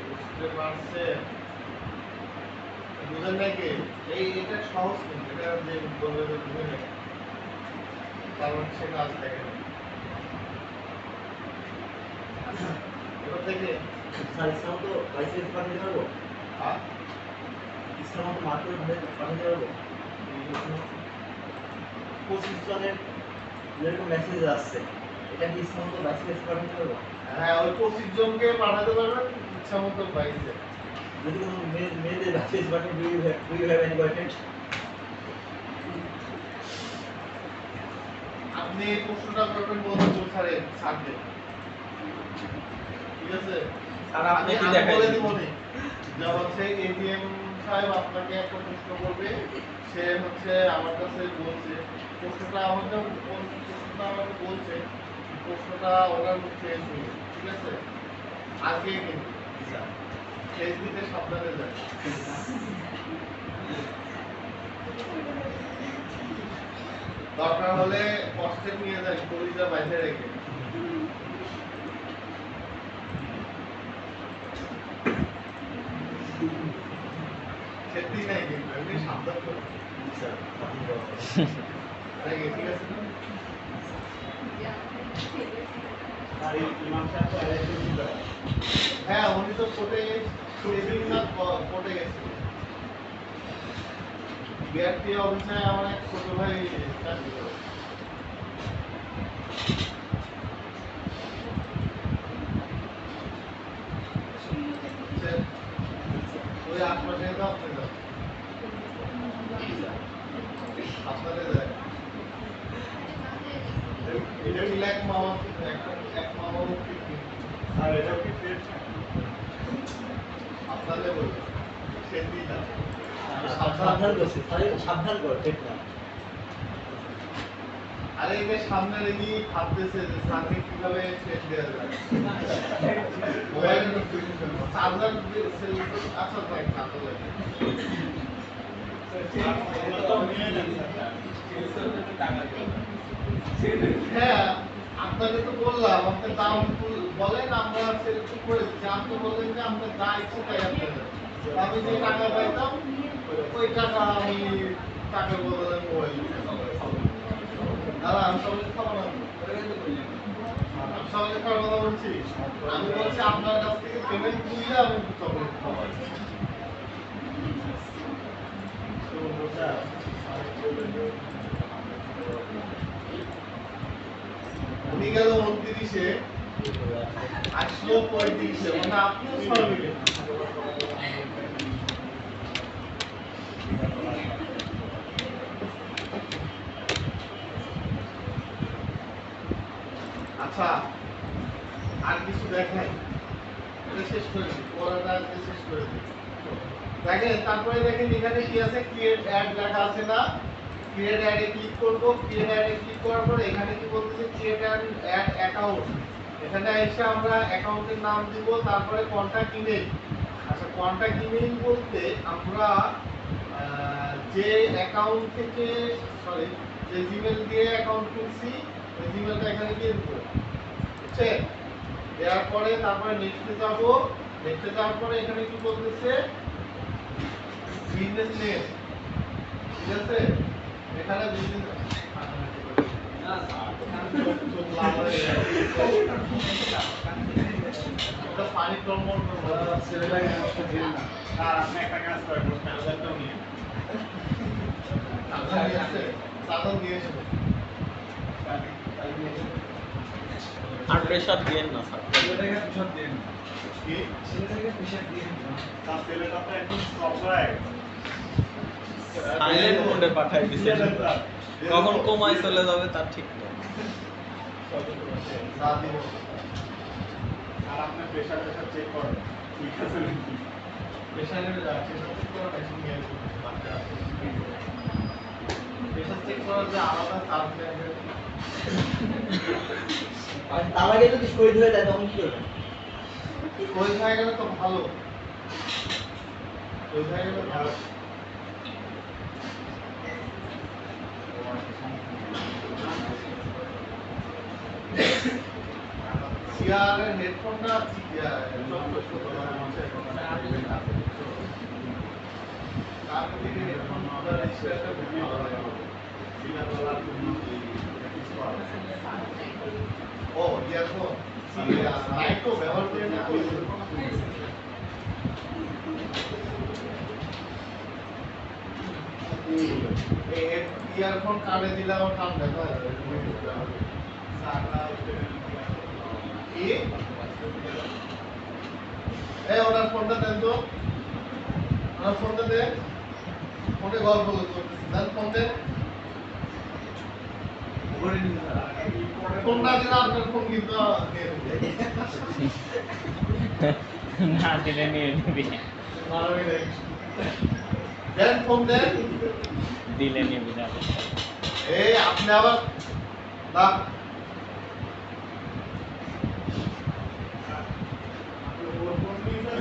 বুঝতে পারছেন? বুঝেন নাকি? এটা সহজ কিন্তু, এটা যে বলবে যে বুঝে নেই, কারণ সে কাজ দেখে না। এবার থেকে স্যার ইসলাম তো লাইসেন্স পাঠিয়ে দেবো, ইসলাম তো মার্কেট পাঠিয়ে দেবো। 25 জনের যেরকম মেসেজ আসছে, এটা কি ইসলাম তো লাইসেন্স পাঠিয়ে দেবো? হ্যাঁ, ওই 25 জনকে পাঠাতে পারবেন ইচ্ছা মতো পাইছে। যদি কোনো মেয়েদের মেসেজ পাঠিয়ে do you have any boyfriend? আপনি এই প্রশ্নটা করবেন বন্ধু স্যারের সাথে, ঠিক আছে? আর আপনি কি আমি দেখাই বলে দিব নি যে হচ্ছে এটিএম সাহেব আপনাকে একটা প্রশ্ন করবে, সে হচ্ছে আমার কাছে বলছে প্রশ্নটা আমাকে বলছে, প্রশ্নটা ওনার মুখ থেকে শুনে, ঠিক আছে? আজকে কিন্তু ফেসবুকে সাবধানে যায়। দরকার হলে কষ্টে নিয়ে যাই, কলিজা বাইরে রেখে। ক্ষতি নাই কিন্তু, এমনি সাবধান করে। স্যার পাঠিয়ে দেওয়া হবে। ঠিক আছে না? আর এই ইমাম সাহেব তো ইলেকশন দিতে হয়। হ্যাঁ, উনি তো কোর্টে সেদিন না কোর্টে গেছিল। বিআরটি অফিসে আমার এক ছোট ভাই চাকরি করে। ওই আশপাশে তো আপনি যান, আপনাদের যায়। এটা কি এক মামা, এক মামা আর এটাও কি ফের আপনাদের বলবে সেদিন না। সাবধান করছি, তাহলে সাবধান কর, ঠিক না? আরে এই যে সামনে রেখে ভাবতেছে যে সামনে কিভাবে শেষ দেওয়া যায়। মোবাইল চার্জার আচ্ছা ভাই কাটো লাগে। হ্যাঁ, আপনাকে তো বললাম, আপনার দাম বলেন, আমরা সেরকম করে দিচ্ছি। আপনি বললেন যে আপনার যা ইচ্ছে তাই আপনি দেন। আমি যে টাকা পাইতাম ওই টাকা আমি টাকার বদলে মোবাইল দাদা, আমি সবাইকে খাবো না, আমি সবাইকে খাওয়ার কথা বলছি। আমি বলছি আপনার কাছ থেকে পেমেন্ট তুললে আমি চকলেট খাওয়াই। উনি গেল 29-এ, আসলো 35-এ, মানে আপনিও 6 মিনিট। আচ্ছা, আর কিছু দেখাই, এটা শেষ করে দিই, পড়াটা আজকে শেষ করে দিই। দেখেন, তারপরে দেখেন এখানে কি আছে, ক্রিয়েট অ্যাড লেখা আছে না? ক্রিয়েট অ্যাডে ক্লিক করব, ক্রিয়েট অ্যাডে ক্লিক করার পর এখানে কি বলতেছে ক্রিয়েট অ্যাড অ্যাকাউন্ট। এখানে এসে আমরা অ্যাকাউন্টের নাম দিব, তারপরে কন্টাক্ট ইমেল। আচ্ছা কন্টাক্ট ইমেল বলতে আমরা যে অ্যাকাউন্ট থেকে যে জিমেল দিয়ে অ্যাকাউন্ট খুলছি ওই জিমেলটা এখানে দিয়ে দেবো, বুঝছে? দেওয়ার পরে তারপরে নেক্সটে যাব, নেক্সটে যাওয়ার পরে এখানে কি বলতেছে বিজনেস নেম, ঠিক আছে? এখানে বিজনেস পানি টলমল ছেলেটাকে একটা দিন না। আর আপনি একটা কাজ করেন, ম্যানেজারটাও নিয়ে সাধন দিয়েছে। আর প্রেশার দিয়েন না স্যার। ছেলেটাকে পিছন দিন। কি? ছেলেটাকে পিছন দিন। তার ছেলেটা তো একদম সফটওয়্যার সাইলেন্ট মোডে পাঠাই দিছেন। কখন কমায় চলে যাবে তার ঠিক নেই। আর আপনি প্রেশার চেক করেন ঠিক আছে নাকি। প্রেশারে যাচ্ছে চেক করা মেশিন নিয়ে বাচ্চা আছে। প্রেশার চেক করার যে আলাদা সাবজেক্ট আর তার আগে যদি শহীদ হয়ে যায় তখন কি করবেন? ওই হয়ে গেলে তো ভালো, ওই হয়ে গেলে ভালো। সিআরের হেডফোনটা ও ইয়ারফোন লাইট তো ব্যবহার করে না। ইয়ারফোন কানে দিলে আমার কান ব্যথা হয়। কি? এই ওনার ফোনটা দেন তো, ওনার ফোনটা দেন, ফোনে গল্প করতেছি, দেন ফোন দেন। ফোনটা দিলে আপনার ফোন কিন্তু না দিলে নিয়ে নিবি। দেন ফোন দেন। দিলে নিবি না। এই আপনি আবার না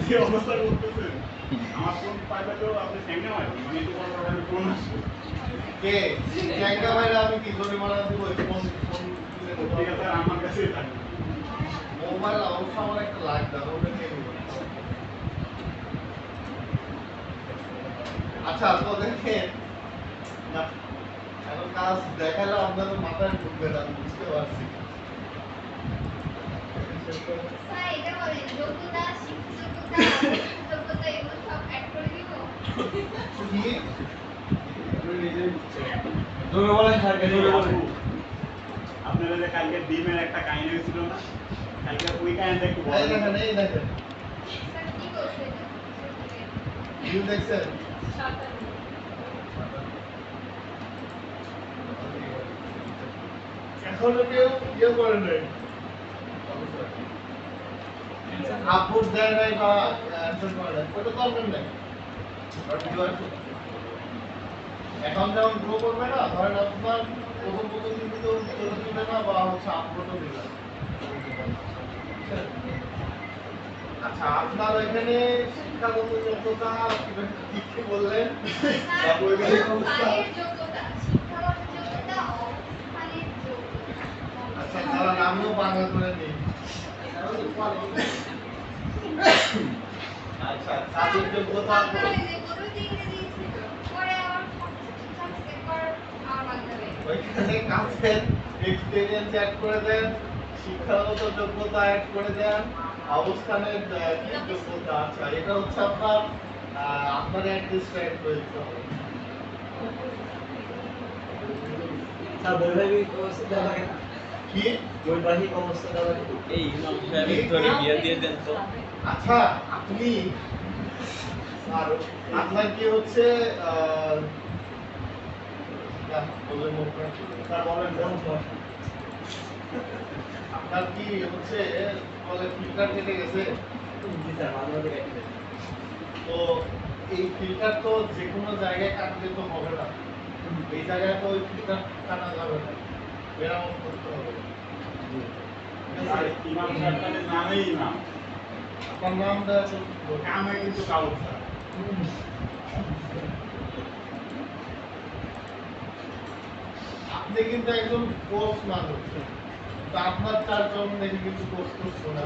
যে অবস্থা করতেছেন আমার ফোন পাইলে তো আপনি ভেঙে হয় মানে একটু বড় বড় ফোন আসবে। কে ক্যাঙ্গা ভাইরা আমি কি করে মারা দিব ফোন ফোন ঠিক আছে আমার কাছেই থাকবে। মোবাইল অবশ্য আমার একটা লাগবে ওটা নিয়ে নিব। আচ্ছা তো দেখেন না এখন কাজ দেখালে আপনাদের মাথায় ঢুকবে না, বুঝতে পারছি। স্যার এটা বলেন যোগ্যতা শিক্ষযোগ্যতা যোগ্যতা এগুলো সব অ্যাড করে দিব। কি জোরে বলেন স্যারকে, জোরে বলেন। আপনারা যে কালকে ডিমের একটা কাহিনী হয়েছিল না, কালকে ওই কাহিনীটা একটু এই বলেন। দেখেন এই দেখেন স্যার কি করছে এটা? ভিউ দেখছেন? এখনো কেউ ইয়ে করে নাই, আপলোড দেয় নাই বা অ্যানসার করে নাই, ওটা দরকার নাই। এখন যখন গ্রো করবে না, ধরেন আপনার প্রথম প্রথম কিন্তু উত্তর দিবে না বা হচ্ছে আপলোডও দিবে না। আচ্ছা আপনার এখানে শিক্ষাগত যোগ্যতা কি বললেন? স্যার স্থানের যোগ্যতা শিক্ষাগত যোগ্যতা অবস্থানের যোগ্যতা। আচ্ছা তাহলে আমিও বাংলা করে নিই। আচ্ছা তাদের যোগ্যতা আপনারা যে গরুতে ইংরেজি ছিল পরে আবার ঠিকঠাক সেট করার আমার মাধ্যমে ওইখানে কাজের এক্সপেরিয়েন্স অ্যাড করে দেন, শিক্ষাগত যোগ্যতা অ্যাড করে দেন, অবস্থানের কি যোগ্যতা। আচ্ছা এটা হচ্ছে আপনার আপনার অ্যাড্রেস অ্যাড করে দিতে হবে। স্যার বৈবাহিক অবস্থা দেওয়া লাগে না? কি বৈবাহিক অবস্থা দেওয়া লাগে? এই ইমাম সাহেবের ধরে বিয়ে দিয়ে দেন তো। আচ্ছা আপনি আর আপনার কি হচ্ছে আপনার কি হচ্ছে বলে ফিল্টার কেটে গেছে? জি স্যার, মাঝে মাঝে কেটে যায়। তো এই ফিল্টার তো যে কোনো জায়গায় কাটলে তো হবে না, এই জায়গায় তো ওই ফিটটা কাটা যাবে না, মেরামত করতে হবে। আর ইমাম সাহেবের নামেই ইমাম, আপনার নামটা তো কামে কিন্তু কাউর ছাড়া। আপনি কিন্তু একজন কোর্স মানুষ, তো আপনার চারজন দেখে কিন্তু কোর্স করছো না।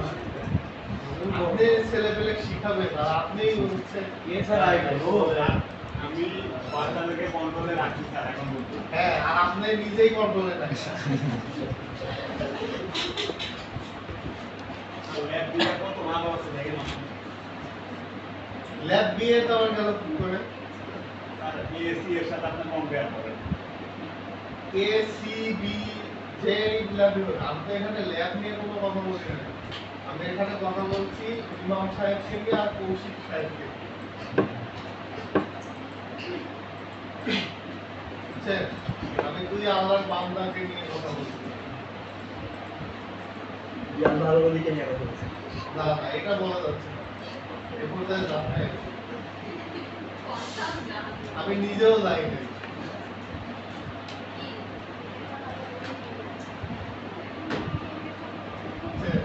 আপনি ছেলেপেলে শিখাবেন আর আপনি হচ্ছে আমি বাচ্চাদেরকে কন্ট্রোলে রাখি স্যার এখন বলতে। হ্যাঁ, আর আপনি নিজেই কন্ট্রোলে রাখেন। ল্যাব দিয়ে কত ভালো আছে দেখেন আপনি। ল্যাব বিয়ে তো আমার গেল কি করে? আর বিএসসি এর সাথে আপনি কম্পেয়ার করেন। এসিবি যে ল্যাব, আমি তো এখানে ল্যাব নিয়ে কোনো কথা বলছি না। আমি এখানে কথা বলছি ইমাম সাহেব থেকে আর কৌশিক সাহেবকে। বুঝছেন? আমি তুই আল্লাহর বান্দাকে নিয়ে কথা বলছি। জ্ঞান ভালো বলে কে নিয়ে কথা বলছে? না না, এটা বলা যাচ্ছে না। এ পর্যায়ে জানাই আমি নিজেও যাই নাই। বুঝছেন?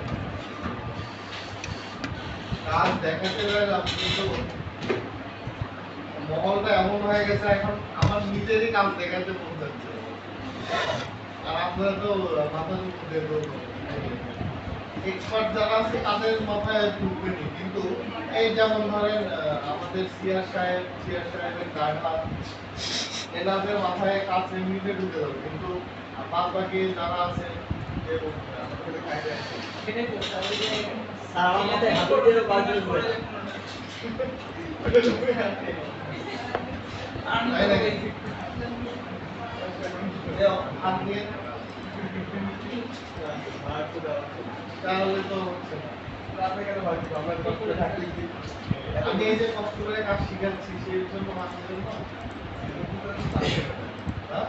কাজ দেখাতে গেলাম কিন্তু মহলটা এমন হয়ে গেছে এখন আমার নিজেরই কাজ দেখাতে মন যাচ্ছে। আর আপনারা তো মাথা ঢুকতে এক্সপার্ট যারা আছে তাদের মাথায় ঢুকবেনি, কিন্তু এই যেমন ধরেন আমাদের সিয়ার সাহেবের গাড়া এনাদের মাথায় কাজ এমনিতে ঢুকে যাবে, কিন্তু বাদ বাকি যারা আছে যে আমাদের কাজে আছে সেটাই তো স্যার, ওই যে স্যার আমার মাথায় হাতুড়ি দিয়ে বাজবে করে। তাই নাকি? হাত নিয়ে তাহলে তো হচ্ছে না। আমি এই যে কষ্ট করে কাজ শিখাচ্ছি সেই জন্য মানুষের জন্য হ্যাঁ?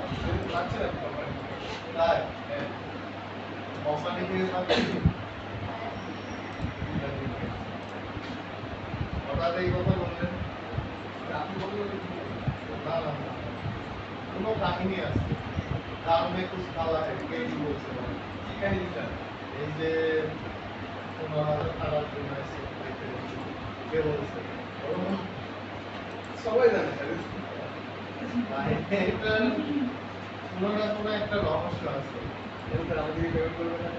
তাই? কোম্পানি থেকে পাচ্ছি। হঠাৎ এই কথা বললেন? না না না, কোনো কাহিনী আছে, কারণে কুছ খাওয়া হয়, কে কি বলছে বলো? কি কাহিনীটা? এই যে 15,000 টাকার জন্য এসে দেখতে গেছি। কে বলছে? সবাই জানে এটা কোনো না কোনো একটা রহস্য আছে। আমাদেরকে পেমেন্ট করবে না,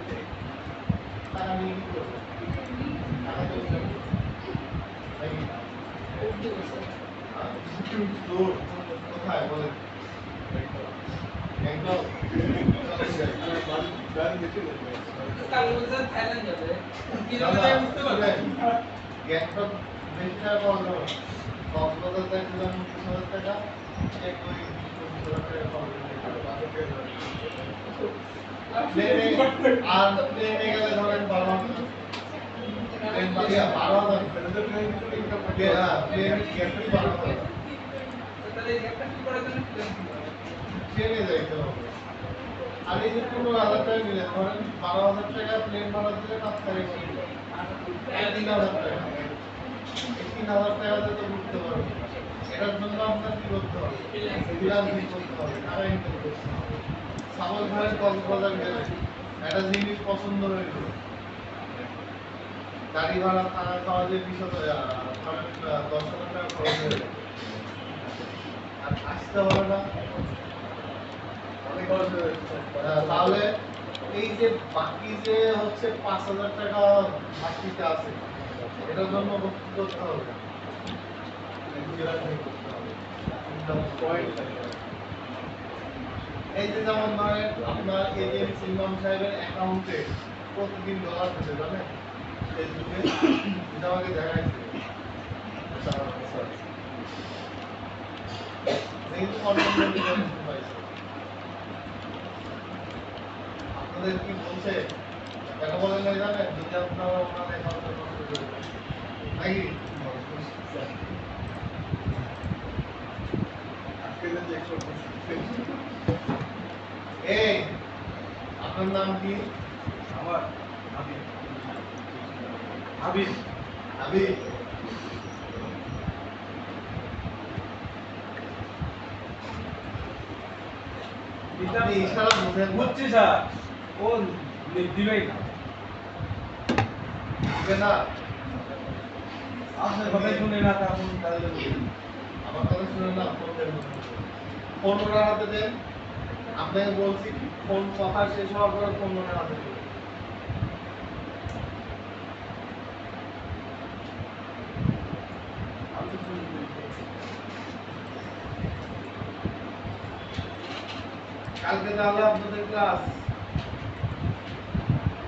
টাকা নিয়ে কি করবো? টাকা তো নাকি দূর কোথায় বলেন? একদম স্যার বলছেন থাইল্যান্ড যাবে, কিন্তু দাদা, আমি বুঝতে পারলাম না। গ্যাংটক বেশি টাকা পাওয়া যাবে না। কক্সবাজার দেখলাম 20,000 টাকা, এক ওই 20,000 টাকা পাওয়া যাবে। আর প্লেনে গেলে ধরেন 12,000। প্লেন বাড়িয়া 12,000। প্লেন গ্যাপে 12,000। তাহলে এই একটা কি করার জন্য প্ল্যান ছিল? ট্রেনে যাইতে হবে। আর এই যে 15,000 টাকা নিলে ধরেন 12,000 টাকা প্লেন ভাড়া দিলে 5 তারিখ 3,000 টাকা। এই 3,000 টাকাতে তো ঘুরতে পারবে। এটার জন্য আপনার কি করতে হবে? ফ্রিল্যান্সিং করতে হবে, টাকা ইনকাম করতে হবে। সাপোজ ধরেন কক্সবাজার গেলে একটা জিনিস পছন্দ হয়ে গেল, গাড়ি ভাড়া থাকা খাওয়া যে 10,000 টাকা খরচ হয়ে যাবে। আর আসতে হবে না, তাহলে এই যে বাকি যে হচ্ছে 5,000 টাকা বাকিতে আছে, এটার জন্য কি করতে হবে? এই যে যেমন ধরেন আপনার এজেন্ট ইমাম সাহেবের অ্যাকাউন্টে প্রতিদিন ডলার ঢুকে, জানেন? ফেসবুকে এটা আমাকে দেখাইছে। কিন্তু আপনাদের কি বলছে? কেন বলেন না জানেন? যদি আপনারা ওনার অ্যাকাউন্টে নষ্ট করে দেন নাকি? এই আপনার নাম কি? আমার হাবিব। হাবিব হাবিব আপনি ইশারা বুঝেন না। বুঝছি স্যার ও দিবেই না বুঝবে না আসলে কথা শুনে না তখন তাহলে বলি। আমার কথা শুনে না ফোন দেন ফোন ওনার হাতে দেন আপনাকে বলছি ফোন কথা শেষ হওয়ার পরে ফোন ওনার হাতে দেন কালকে তাহলে আপনাদের ক্লাস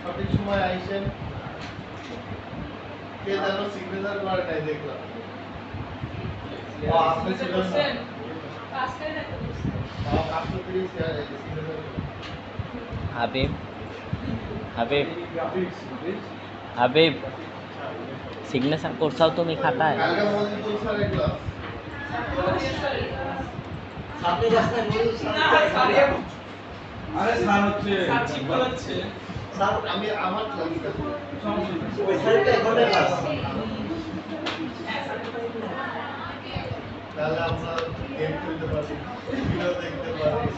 সঠিক সময় আইসেন কে যেন সিগনেচার করে নাই দেখলাম ও আপনি ছিলেন না পাঁচটায় দেখো আপনি সিগনেচার হাবিব হাবিব এই গ্রাফিক্স হাবিব সিগনেচার করছাও তুমি খাতায়? কালকে মজিদুল স্যারের ক্লাস সামনে যাস না মজুদ না স্যার আরে স্যার হচ্ছে স্যার ঠিক বলেছে স্যার আমি আমার ক্লাস ওই স্যারটা 1 ঘন্টা ক্লাস তাহলে আমরা গেম খেলতে পারি ভিডিও দেখতে পারি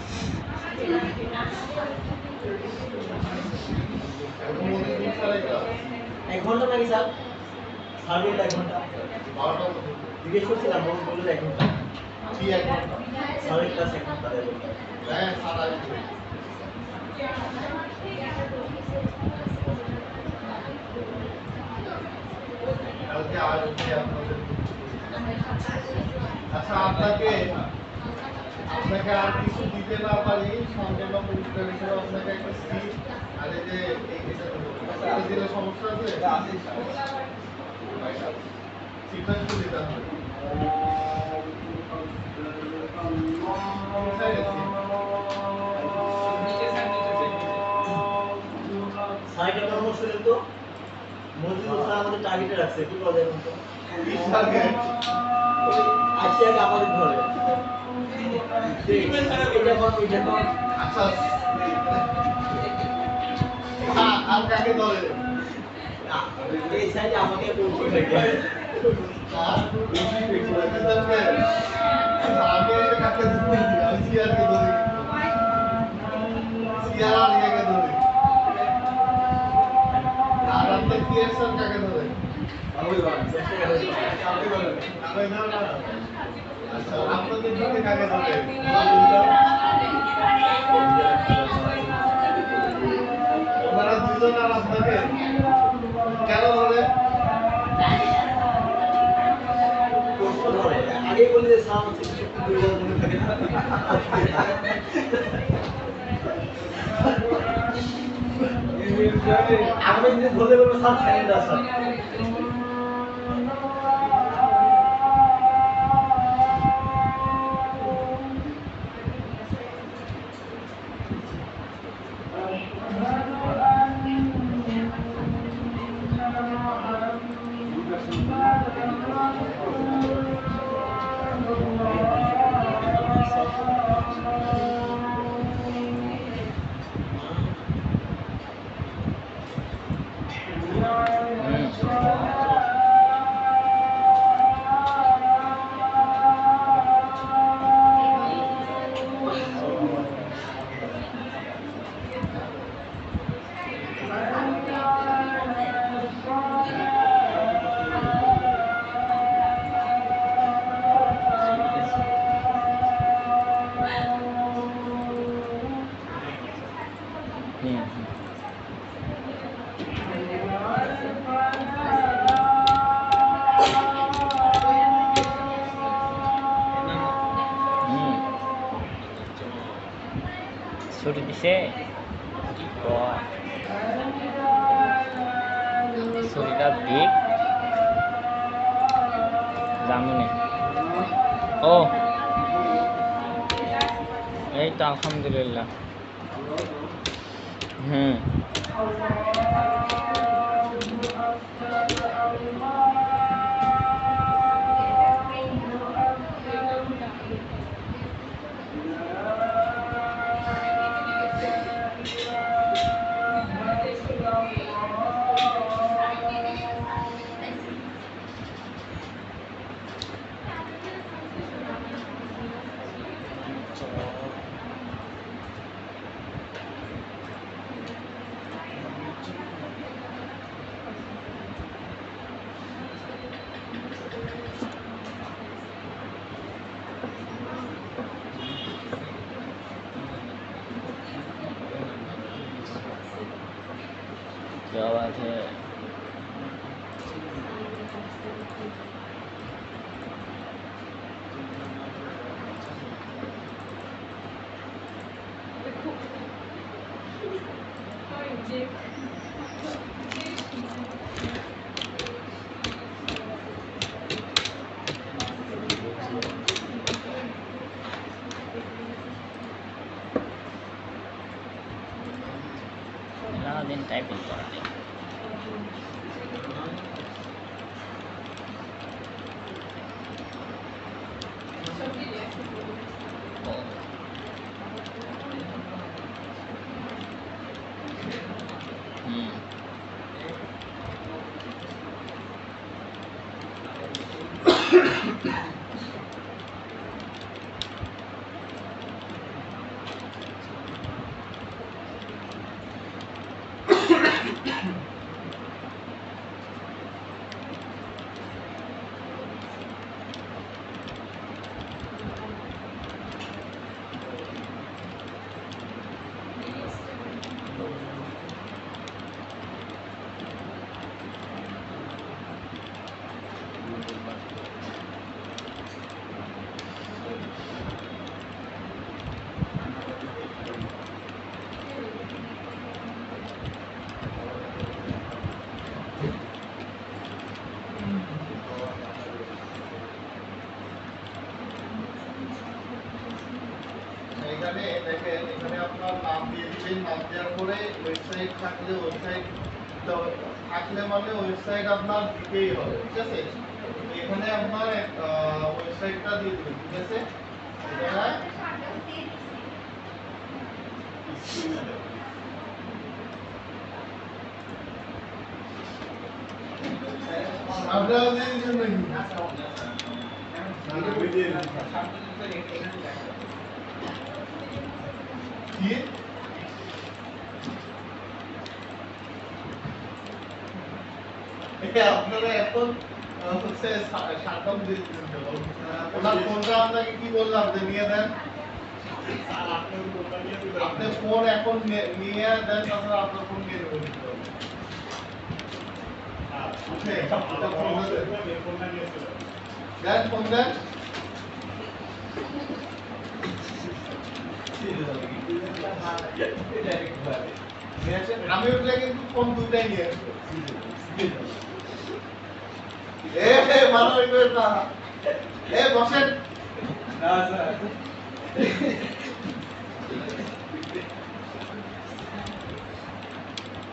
এখন মজিদুল স্যারের ক্লাস 1 ঘন্টা নাকি স্যার স্যার বলল 1 ঘন্টা 12টা পর্যন্ত জিজ্ঞেস করছিলাম বলল 1 ঘন্টা কি এক ঘন্টা স্যারের ক্লাস 1 ঘন্টা হ্যাঁ স্যার আসবে কালকে আসবে আপনাদের আচ্ছা আপনাকে আর কিছু দিতে না পারি সম্পূর্ণ পুরস্কার হিসেবে আপনাকে একটা সিট আর এই যে এটা দিলে সমস্যা আছে সিটটা একটু দিতে হবে নিচে স্যার নিচে সাইডটা পরামর্শ দেন তো মজুদ স্যার আমাদের টার্গেটে রাখছে কি বলে এখন তো আজকে আগে আমাদের ধরে এটা কোন আচ্ছা আর কাকে ধরে এই সাইডে আমাকে বলতে থাকে আমি এটা কাকে ধরে আমি সিআরকে ধরে সিআর আর ইয়াকে ধরে আর আপনি পিয়ারসন কাকে ধরে আমি বলেন আমি ধরে না আচ্ছা আপনাদের দিকে কাকে ধরে ওনারা দুজন আর আপনাকে কেন ধরে আগে বলে যে স্যার হচ্ছে কিছু দুর্বল মনে থাকে না আমি যদি ধরে বলবো স্যার স্যারেন্ডার স্যার ছুটি দিছে ছুটিটা দিক জামুনি ও এই তো আলহামদুলিল্লাহ এখানে দেখেন, এখানে আপনার নাম দিয়ে দিবেন, নাম দেওয়ার পরে ওয়েবসাইট থাকলে ওয়েবসাইট থাকলে মানে ওয়েবসাইট আপনার দিতেই হবে, ঠিক আছে? এখানে আপনার ওয়েবসাইটটা দিয়ে দিবেন, ঠিক আছে? এখানে আপনারা দিয়ে দিবেন নাকি? কি? আপনারা এখন হচ্ছে শাটডাউন দিয়ে দিবেন কেন? ওনার ফোনটা আপনাকে কি বললাম যে নিয়ে দেন? আপনি ফোন এখন নিয়ে দেন, তারপর আপনার ফোন নিয়ে দেবেন। দেন ফোন দেন। আমি উঠলে কিন্তু ফোন দুটাই নিয়ে আসবো। ভালো হইবে না। বসেন।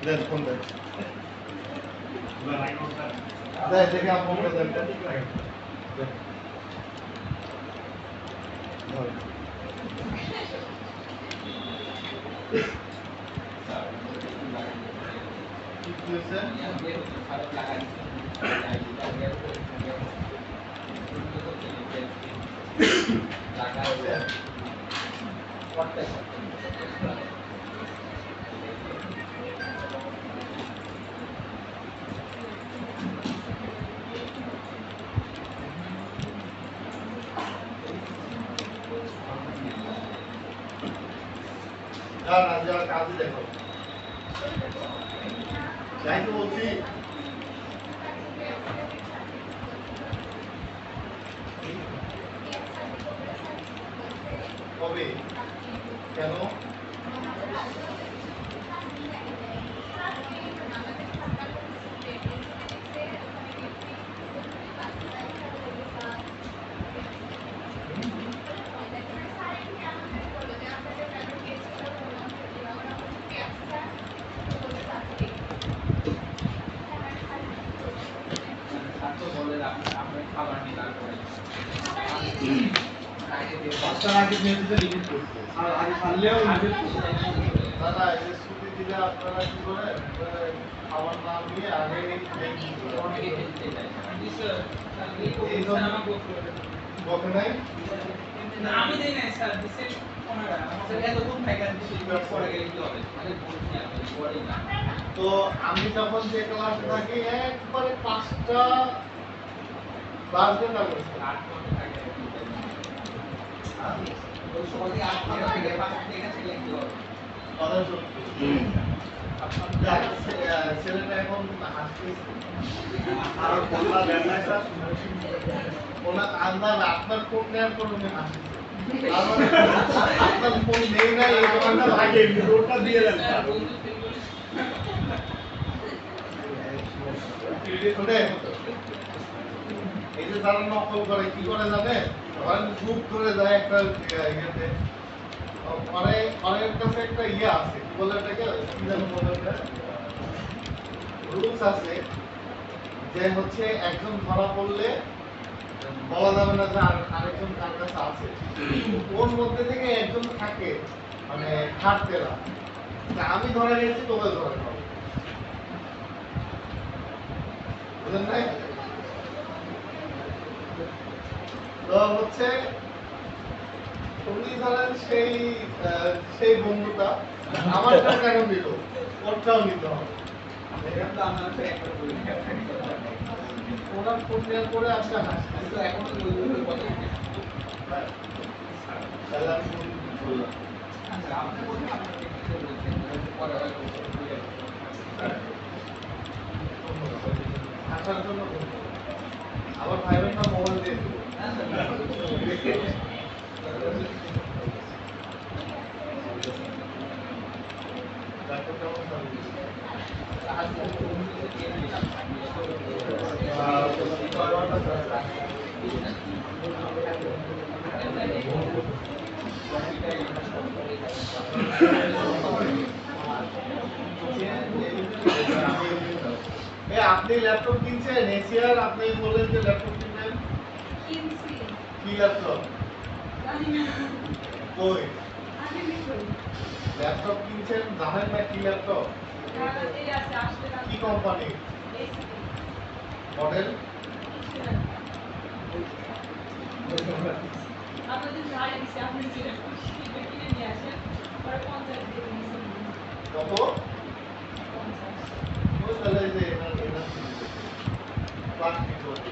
দেন ফোন দেন। দেখে আপনার দেন। কাজে দেখো, যাই তো বলছি। কবে? কেন? দাদা এই যে ছুটি দিলে আপনারা কি করেন? খাবার না নিয়ে আগে বকে নাই? আমি দেই নাই স্যার, দিছে ওনারা। আমাদের এতক্ষণ থাকে পরে গেলে কি হবে? তো আমি যখন যে ক্লাসে থাকি একবারে 5টা বাজবে না বলছি। ছেলেটা এখন হাসতেছে। ওনার আন্দাজ আপনার ফোন নেওয়ার পর উনি হাসতেছে। আপনার ফোন নেই না, এই দোকানটা লাগে, ওটা দিয়ে দেন। এই যে যারা নকল করে কি করে জানে, গ্রুপ করে যায় একটা ইয়েতে, অনেকের কাছে একটা ইয়ে আছে, কি বলে এটাকে, কি যেন বলে ওটা, রুলস আছে যে হচ্ছে একজন ধরা পড়লে বলা যাবে না যে আরেকজন কার কাছে আছে, ওর মধ্যে থেকে একজন থাকে মানে খাটতেরা, আমি ধরে গেছি তোকে ধরে খাবো, বুঝলেন নাই? তো হচ্ছে তুমি ধরেন সেই বন্ধুটা আমারটা কেন নিল, ওরটাও নিতে হবে। ওনার ফোন নেওয়ার পরে আজকে হাসছে, তাহলে আমি বললাম আসার জন্য আবার ভাই বোন না মোবাইল দিয়ে দেবো। আপনি ল্যাপটপ কিনছেন এশিয়ার, আপনি বললেন যে ল্যাপটপ কিনবেন, কিনছি কি ল্যাপটপ? জানি না কই আগে নিকই ল্যাপটপ কিনছেন জানেন না কি ল্যাপটপ? এই আছে আসলে না কি কোম্পানি, মডেল? আপনাদের যাই দিচ্ছে আপনি যেটা কিনে নিয়ে আসেন পরে 50 দিয়ে দিয়েছেন কত? 50 ওই তাহলে এই যে এনার প্লাস্টিক বডি।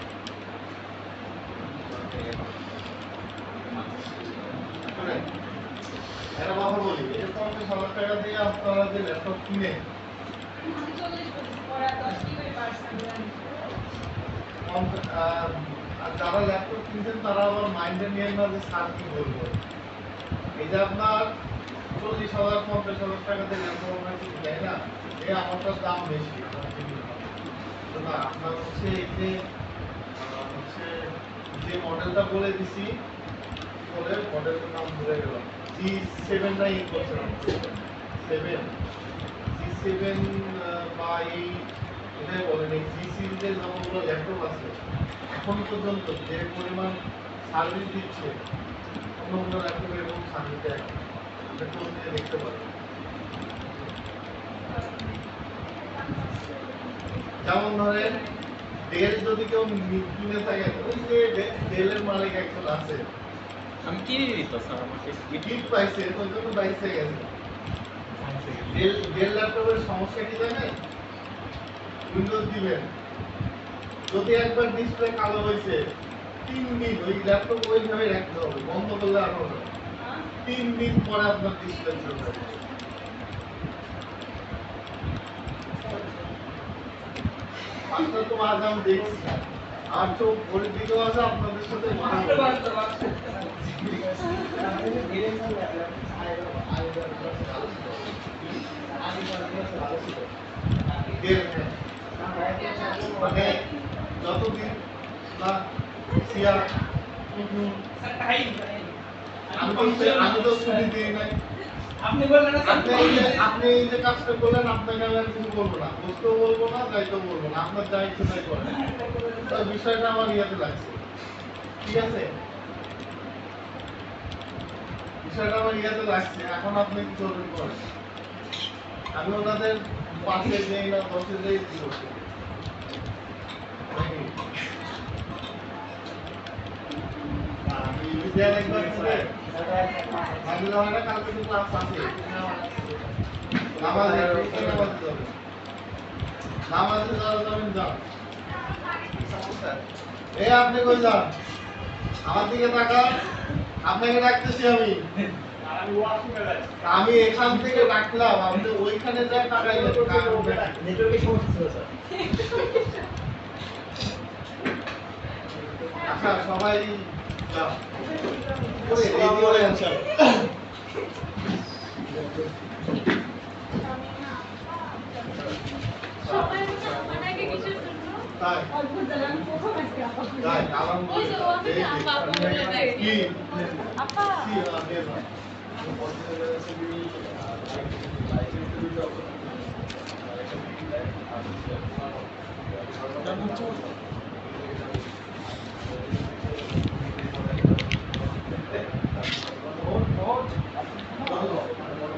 একটা কথা বলি, এই যে 50,000 টাকা দিয়ে আপনারা যে ল্যাপটপ কিনে 40 বছর পরে 10 কি করে পারছেন আর যারা ল্যাপটপ কিনছেন তারা আবার মাইন্ডে নিয়ে না যে স্যার কি বলবো। এই যে আপনার 40,000 50,000 টাকা দিয়ে ল্যাপটপ আমরা কিনি, তাই না? এই আমারটার দাম বেশি, তো না আপনার হচ্ছে এই যে যে মডেলটা বলে দিছি, বলে মডেলটার নাম ভুলে গেলাম, G7 না 8 বলছিলাম, 7 G7 বা এই এটাই বলেন, এই জি সিরিজের যতগুলো ল্যাপটপ আছে এখন পর্যন্ত যে পরিমাণ সার্ভিস দিচ্ছে অন্য অন্য ল্যাপটপ এরকম সার্ভিস দেয়, আপনি খোঁজ নিয়ে দেখতে পারেন। যেমন ধরেন ডেল যদি কেউ কিনে থাকে, ওই যে ডেলের মালিক একজন আছে, আমি কিনে দিত স্যার আমাকে গিফট পাইছে ওই জন্য বাইসে গেছে। ডেল ল্যাপটপের সমস্যা কি জানেন? উইন্ডোজ দিবেন, যদি একবার ডিসপ্লে কালো হয়েছে 3 দিন ওই ল্যাপটপ ওইভাবে রাখতে হবে, বন্ধ করলে আর হবে 3 দিন পরে আপনার ডিসপ্লে চলবে। আপনার তো আজ আমি দেখছি, আর চোখ ভরে দিকেও আছে আপনাদের সাথে মানে যতদিন না সিয়া আমি তো ছুটি দিই নাই। আপনি বললেন না আপনি এই যে কাজটা করলেন, আপনাকে আমি আর কিছু বলবো না, বুঝতেও বলবো না, যাইতেও বলবো না, আপনার যা ইচ্ছে তাই করেন। তো বিষয়টা আমার ইয়াতে লাগছে, ঠিক আছে? বিষয়টা আমার ইয়াতে লাগছে, এখন আপনি কি করবেন করেন। আমি ওনাদের 5-এ দেই না 10-এ দেই কি করছি একবার করে আমি না কালকে তো ক্লাস আছে, নামাজে যাওয়া যাবেন, যান। এই আপনি কই যান? আমার দিকে তাকান, আপনাকে ডাকতেছি আমি। আমি এখান থেকে ডাকলাম, আপনি ওইখানে যা তাকাইলেন, নেটওয়ার্কের সমস্যা ছিল স্যার। আচ্ছা সবাই যাও, রেডি হয়ে আছেন। সবাই আমাকে কিসের জন্য তাই অদ্ভুত জায়গা আমি প্রথম আজকে আপা তাই আরাম ওই যে ও আমাকে আপা বলে দেয় কি আপা কি আপনি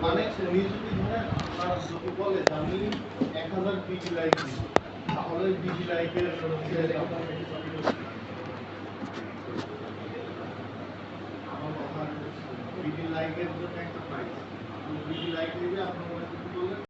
মানে উনি যদি ধরেন আপনার যদি বলে যে আমি 1000 বিজি লাইক দিই, তাহলে বিজি লাইকের লাইকের জন্য একটা প্রাইস। বিডি লাইক নেবে আপনার মনে করতে বললেন